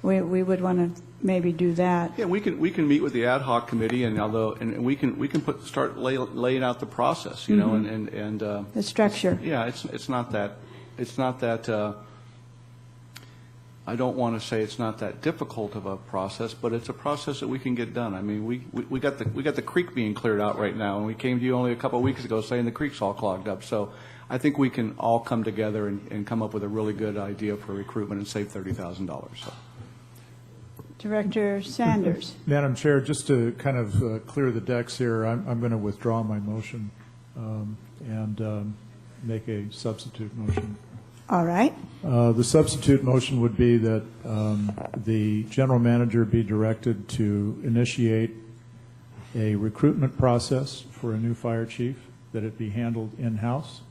We would want to maybe do that. Yeah, we can meet with the ad hoc committee, and we can start laying out the process, and the structure. Yeah, it's not that I don't want to say it's not that difficult of a process, but it's a process that we can get done. I mean, we got the creek being cleared out right now, and we came to you only a couple of weeks ago saying the creek's all clogged up. So I think we can all come together and come up with a really good idea for recruitment and save $30,000. So. Director Sanders. Madam Chair, just to kind of clear the decks here, I'm going to withdraw my motion and make a substitute motion. All right. The substitute motion would be that the general manager be directed to initiate a recruitment process for a new fire chief, that it be handled in-house,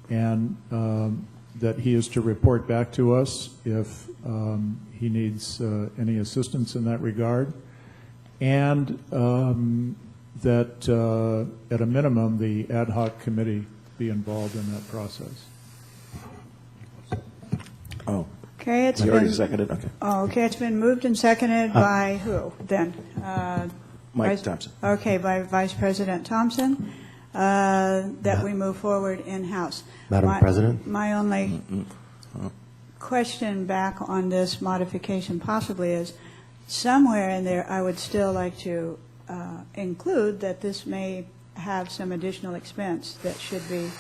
and that he is to report back to us if he needs any assistance in that regard, and that at a minimum the ad hoc committee be involved in that process. Oh. Okay, it's You been already seconded? Okay. Oh, okay, it's been moved and seconded by who then? Mike Thompson. Okay, by Vice President Thompson, that we move forward in-house. Madam President? My only question back on this modification possibly is, somewhere in there, I would still like to include that this may have some additional expense that should be,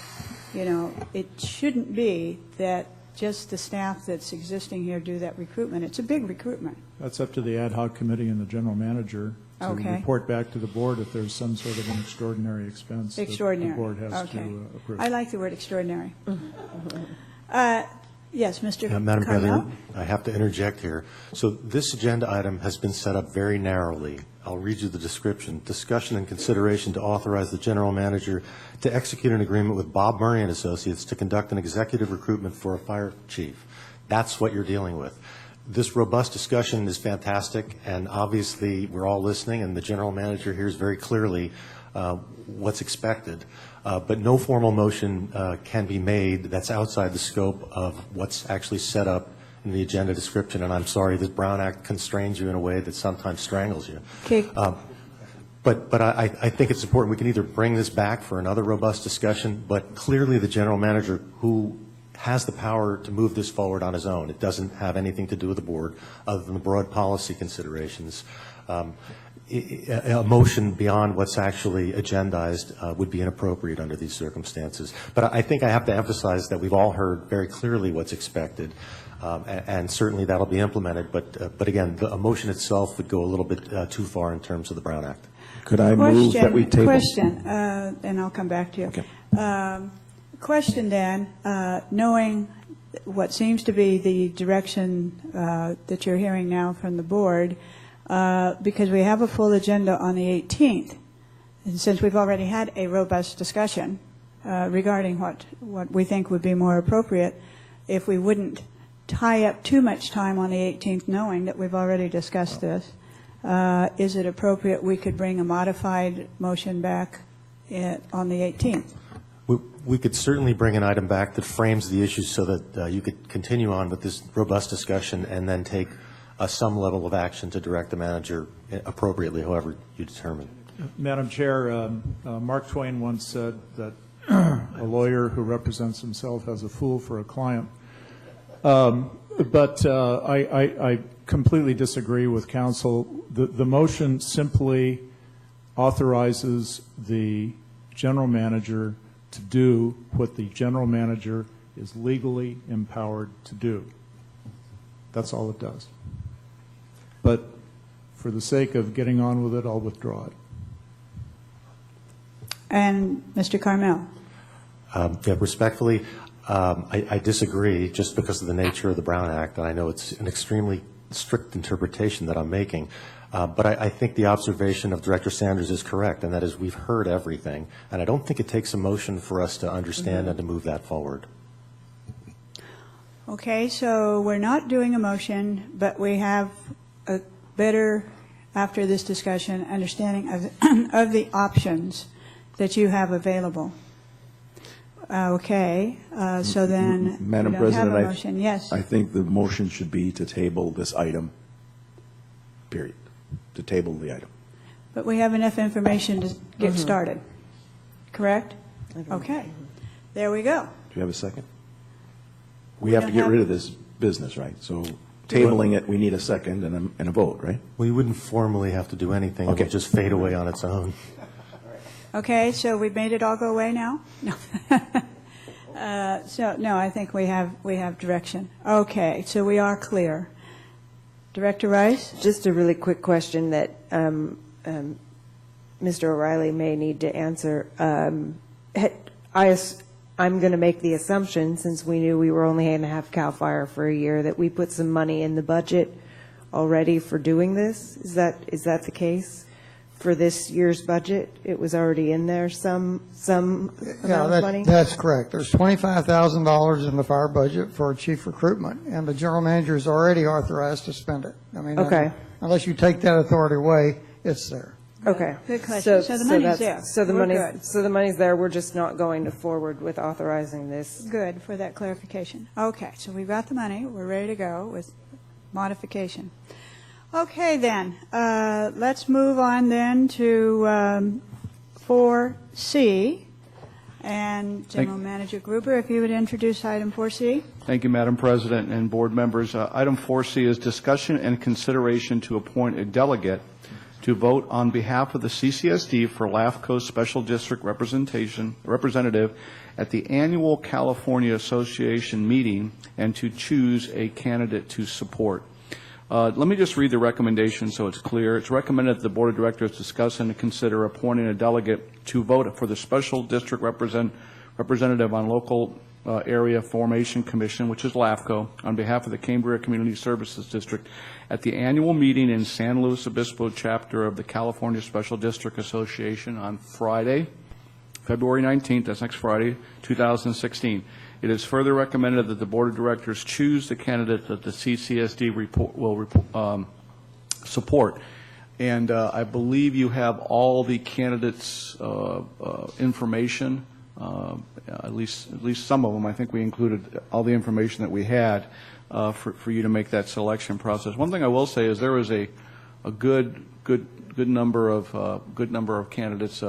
it shouldn't be that just the staff that's existing here do that recruitment. It's a big recruitment. That's up to the ad hoc committee and the general manager to report back to the board if there's some sort of an extraordinary expense Extraordinary. that the board has Okay. to approve. I like the word extraordinary. Yes, Mr. Madam Carmel? President, I have to interject here. So this agenda item has been set up very narrowly. I'll read you the description. Discussion and consideration to authorize the general manager to execute an agreement with Bob Murray and Associates to conduct an executive recruitment for a fire chief. That's what you're dealing with. This robust discussion is fantastic, and obviously we're all listening, and the general manager hears very clearly what's expected. But no formal motion can be made that's outside the scope of what's actually set up in the agenda description. And I'm sorry, the Brown Act constrains you in a way that sometimes strangles you. Okay. But I think it's important. We can either bring this back for another robust discussion, but clearly the general manager, who has the power to move this forward on his own, it doesn't have anything to do with the board other than the broad policy considerations. A motion beyond what's actually agendized would be inappropriate under these circumstances. But I think I have to emphasize that we've all heard very clearly what's expected, and certainly that'll be implemented. But again, a motion itself would go a little bit too far in terms of the Brown Act. Could I move that we table? Question, and I'll come back to you. Okay. Question then, knowing what seems to be the direction that you're hearing now from the board, because we have a full agenda on the 18th, and since we've already had a robust discussion regarding what we think would be more appropriate, if we wouldn't tie up too much time on the 18th, knowing that we've already discussed this, is it appropriate we could bring a modified motion back on the 18th? We could certainly bring an item back that frames the issues so that you could continue on with this robust discussion and then take some level of action to direct the manager appropriately, however you determine. Madam Chair, Mark Twain once said that a lawyer who represents himself as a fool for a client. But I completely disagree with counsel. The motion simply authorizes the general manager to do what the general manager is legally empowered to do. That's all it does. But for the sake of getting on with it, I'll withdraw it. And Mr. Carmel? Yeah, respectfully, I disagree just because of the nature of the Brown Act, and I know it's an extremely strict interpretation that I'm making. But I think the observation of Director Sanders is correct, and that is we've heard everything, and I don't think it takes a motion for us to understand and to move that forward. Okay, so we're not doing a motion, but we have a better, after this discussion, understanding of the options that you have available. Okay, so then Madam we don't have President, a motion. Yes. I think the motion should be to table this item, period, to table the item. But we have enough information to get started, correct? Okay, there we go. Do you have a second? We have to get rid of this business, right? So tabling it, we need a second and a vote, right? We wouldn't formally have to do anything. Okay. It would just fade away on its own. Okay, so we've made it all go away now? No. So, no, I think we have direction. Okay, so we are clear. Director Rice? Just a really quick question that Mr. O'Reilly may need to answer. I'm going to make the assumption, since we knew we were only going to have CAL FIRE for a year, that we put some money in the budget already for doing this. Is that the case? For this year's budget, it was already in there, some amount of money? That's correct. There's $25,000 in the fire budget for chief recruitment, and the general manager is already authorized to spend it. I mean, okay. Unless you take that authority away, it's there. Okay. Good question. So the money's there. So the We're money's good. so the money's there. We're just not going to forward with authorizing this. Good for that clarification. Okay, so we've got the money. We're ready to go with modification. Okay, then, let's move on then to 4C. And General Manager Gruber, if you would introduce item 4C. Thank you, Madam President and board members. Item 4C is discussion and consideration to appoint a delegate to vote on behalf of the CCSD for LAFCO Special District representative at the annual California Association meeting and to choose a candidate to support. Let me just read the recommendation so it's clear. It's recommended that the Board of Directors discuss and consider appointing a delegate to vote for the Special District representative on Local Area Formation Commission, which is LAFCO, on behalf of the Cambria Community Services District at the annual meeting in San Luis Obispo chapter of the California Special District Association on Friday, February 19th, that's next Friday, 2016. It is further recommended that the Board of Directors choose the candidate that the CCSD will support. And I believe you have all the candidates' information, at least some of them. I think we included all the information that we had for you to make that selection process. One thing I will say is there was a good number of candidates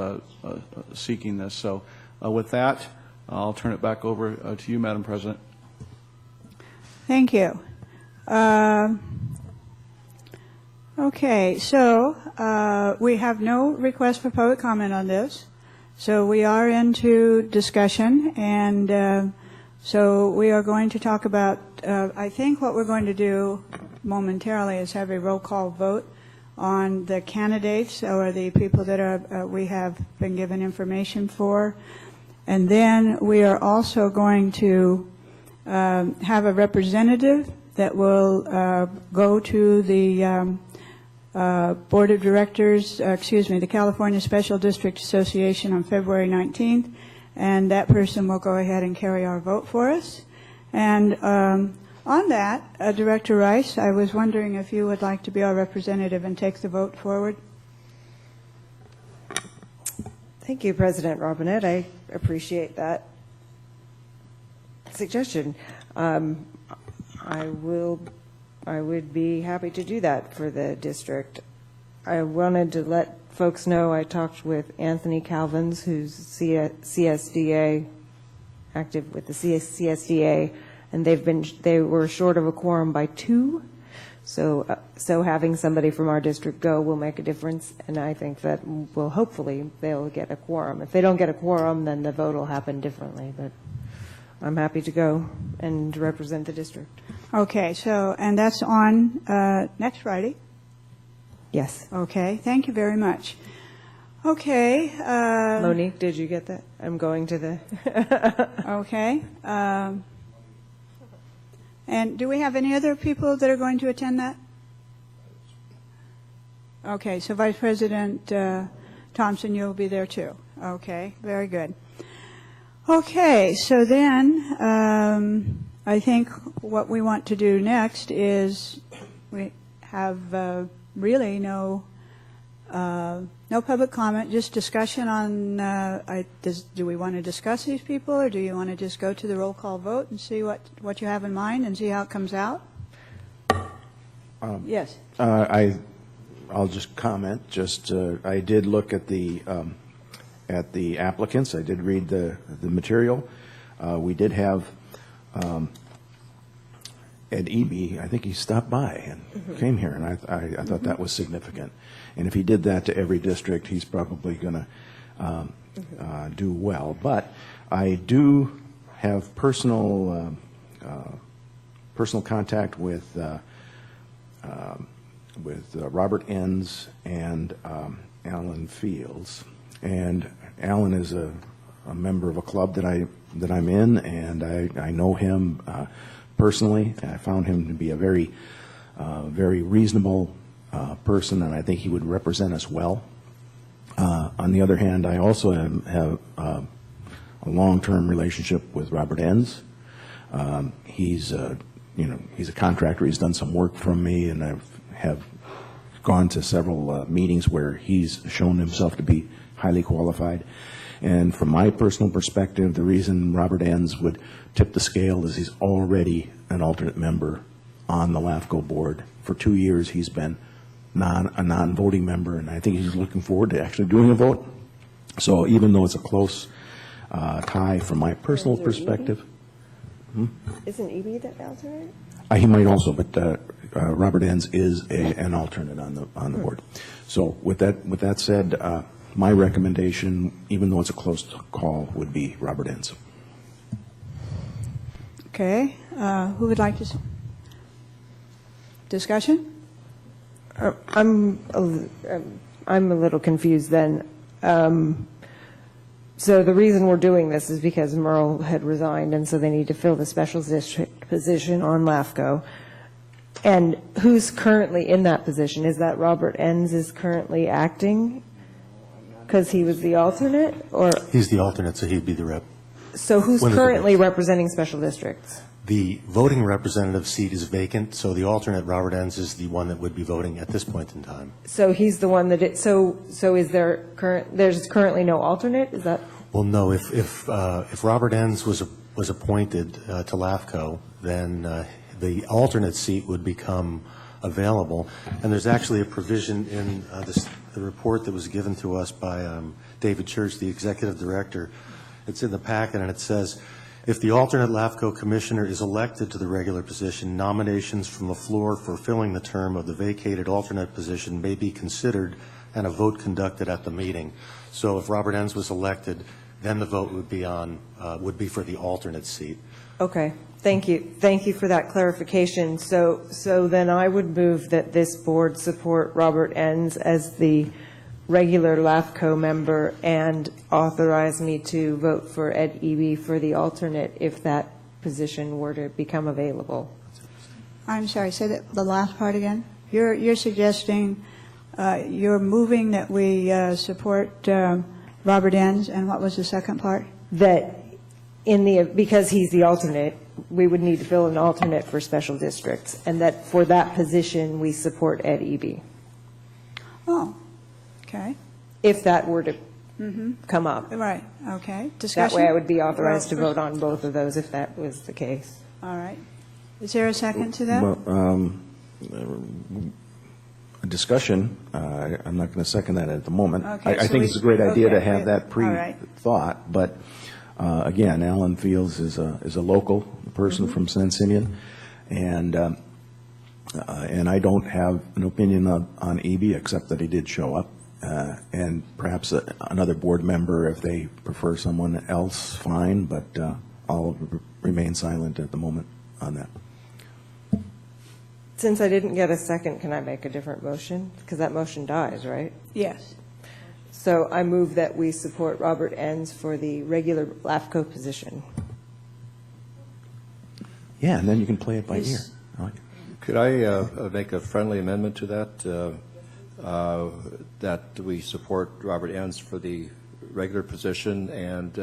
seeking this. So with that, I'll turn it back over to you, Madam President. Thank you. Okay, so we have no request for public comment on this. So we are into discussion, and so we are going to talk about, I think what we're going to do momentarily is have a roll call vote on the candidates or the people that are we have been given information for. And then we are also going to have a representative that will go to the Board of Directors, the California Special District Association on February 19th, and that person will go ahead and carry our vote for us. And on that, Director Rice, I was wondering if you would like to be our representative and take the vote forward. Thank you, President Robinette. I appreciate that suggestion. I would be happy to do that for the district. I wanted to let folks know I talked with Anthony Calvins, who's CSDA, active with the CSDA, and they were short of a quorum by 2. So having somebody from our district go will make a difference, and I think that will hopefully they'll get a quorum. If they don't get a quorum, then the vote will happen differently. But I'm happy to go and represent the district. Okay, so, and that's on next Friday? Yes. Okay, thank you very much. Okay. Monique, did you get that? I'm going to the... Okay. And do we have any other people that are going to attend that? Okay, so Vice President Thompson, you'll be there too. Okay, very good. Okay, so then I think what we want to do next is we have really no public comment, just discussion on, do we want to discuss these people, or do you want to just go to the roll call vote and see what you have in mind and see how it comes out? Yes. I'll just comment. I did look at the applicants. I did read the material. We did have Ed Eby, I think he stopped by and came here, and I thought that was significant. And if he did that to every district, he's probably going to do well. But I do have personal contact with Robert Enns and Alan Fields. And Alan is a member of a club that I'm in, and I know him personally. I found him to be a very reasonable person, and I think he would represent us well. On the other hand, I also have a long-term relationship with Robert Enns. He's a contractor. He's done some work from me, and I have gone to several meetings where he's shown himself to be highly qualified. And from my personal perspective, the reason Robert Enns would tip the scale is he's already an alternate member on the LAFCO board. For 2 years, he's been a non-voting member, and I think he's looking forward to actually doing a vote. So even though it's a close tie from my personal perspective. Isn't Eby the alternate? He might also, but Robert Enns is an alternate on the board. So with that said, my recommendation, even though it's a close call, would be Robert Enns. Okay. Who would like to discussion? I'm a little confused then. So the reason we're doing this is because Merle had resigned, and so they need to fill the special district position on LAFCO. And who's currently in that position? Is that Robert Enns is currently acting because he was the alternate, or He's the alternate, so he'd be the rep. so who's currently representing special districts? The voting representative seat is vacant, so the alternate, Robert Enns, is the one that would be voting at this point in time. So he's the one that, so is there's currently no alternate? Is that? Well, no, if Robert Enns was appointed to LAFCO, then the alternate seat would become available. And there's actually a provision in the report that was given to us by David Church, the executive director. It's in the packet, and it says, if the alternate LAFCO commissioner is elected to the regular position, nominations from the floor for filling the term of the vacated alternate position may be considered and a vote conducted at the meeting. So if Robert Enns was elected, then the vote would be for the alternate seat. Okay, thank you. Thank you for that clarification. So then I would move that this board support Robert Enns as the regular LAFCO member and authorize me to vote for Ed Eby for the alternate if that position were to become available. I'm sorry, say that the last part again. You're suggesting, you're moving that we support Robert Enns, and what was the second part? That because he's the alternate, we would need to fill an alternate for special districts, and that for that position, we support Ed Eby. Oh, okay. If that were to come up. Right, okay. Discussion? That way I would be authorized to vote on both of those if that was the case. All right. Is there a second to that? Well, a discussion, I'm not going to second that at the moment. Okay, I think it's a great idea to have that all right. pre-thought, but again, Alan Fields is a local person from San Simeon, and I don't have an opinion on Eby except that he did show up, and perhaps another board member, if they prefer someone else, fine, but I'll remain silent at the moment on that. Since I didn't get a second, can I make a different motion? Because that motion dies, right? Yes. So I move that we support Robert Enns for the regular LAFCO position. Yeah, and then you can play it by ear. Could I make a friendly amendment to that, that we support Robert Enns for the regular position and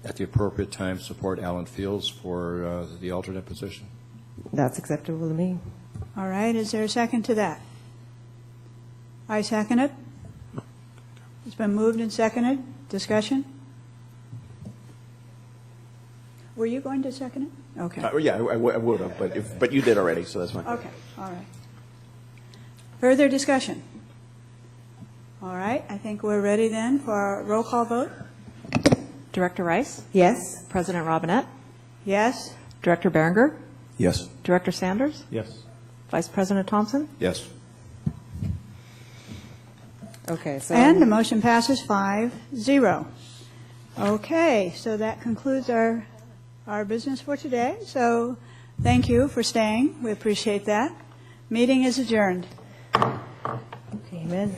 at the appropriate time support Alan Fields for the alternate position? That's acceptable to me. All right. Is there a second to that? I second it. It's been moved and seconded. Discussion? Were you going to second it? Okay. Yeah, I would have, but you did already, so that's fine. Okay. All right. Further discussion? All right. I think we're ready then for our roll call vote. Director Rice? Yes. President Robinette? Yes. Director Berenger? Yes. Director Sanders? Yes. Vice President Thompson? Yes. Okay. So And the motion passes 5-0. Okay. So that concludes our business for today. So thank you for staying. We appreciate that. Meeting is adjourned. Amen.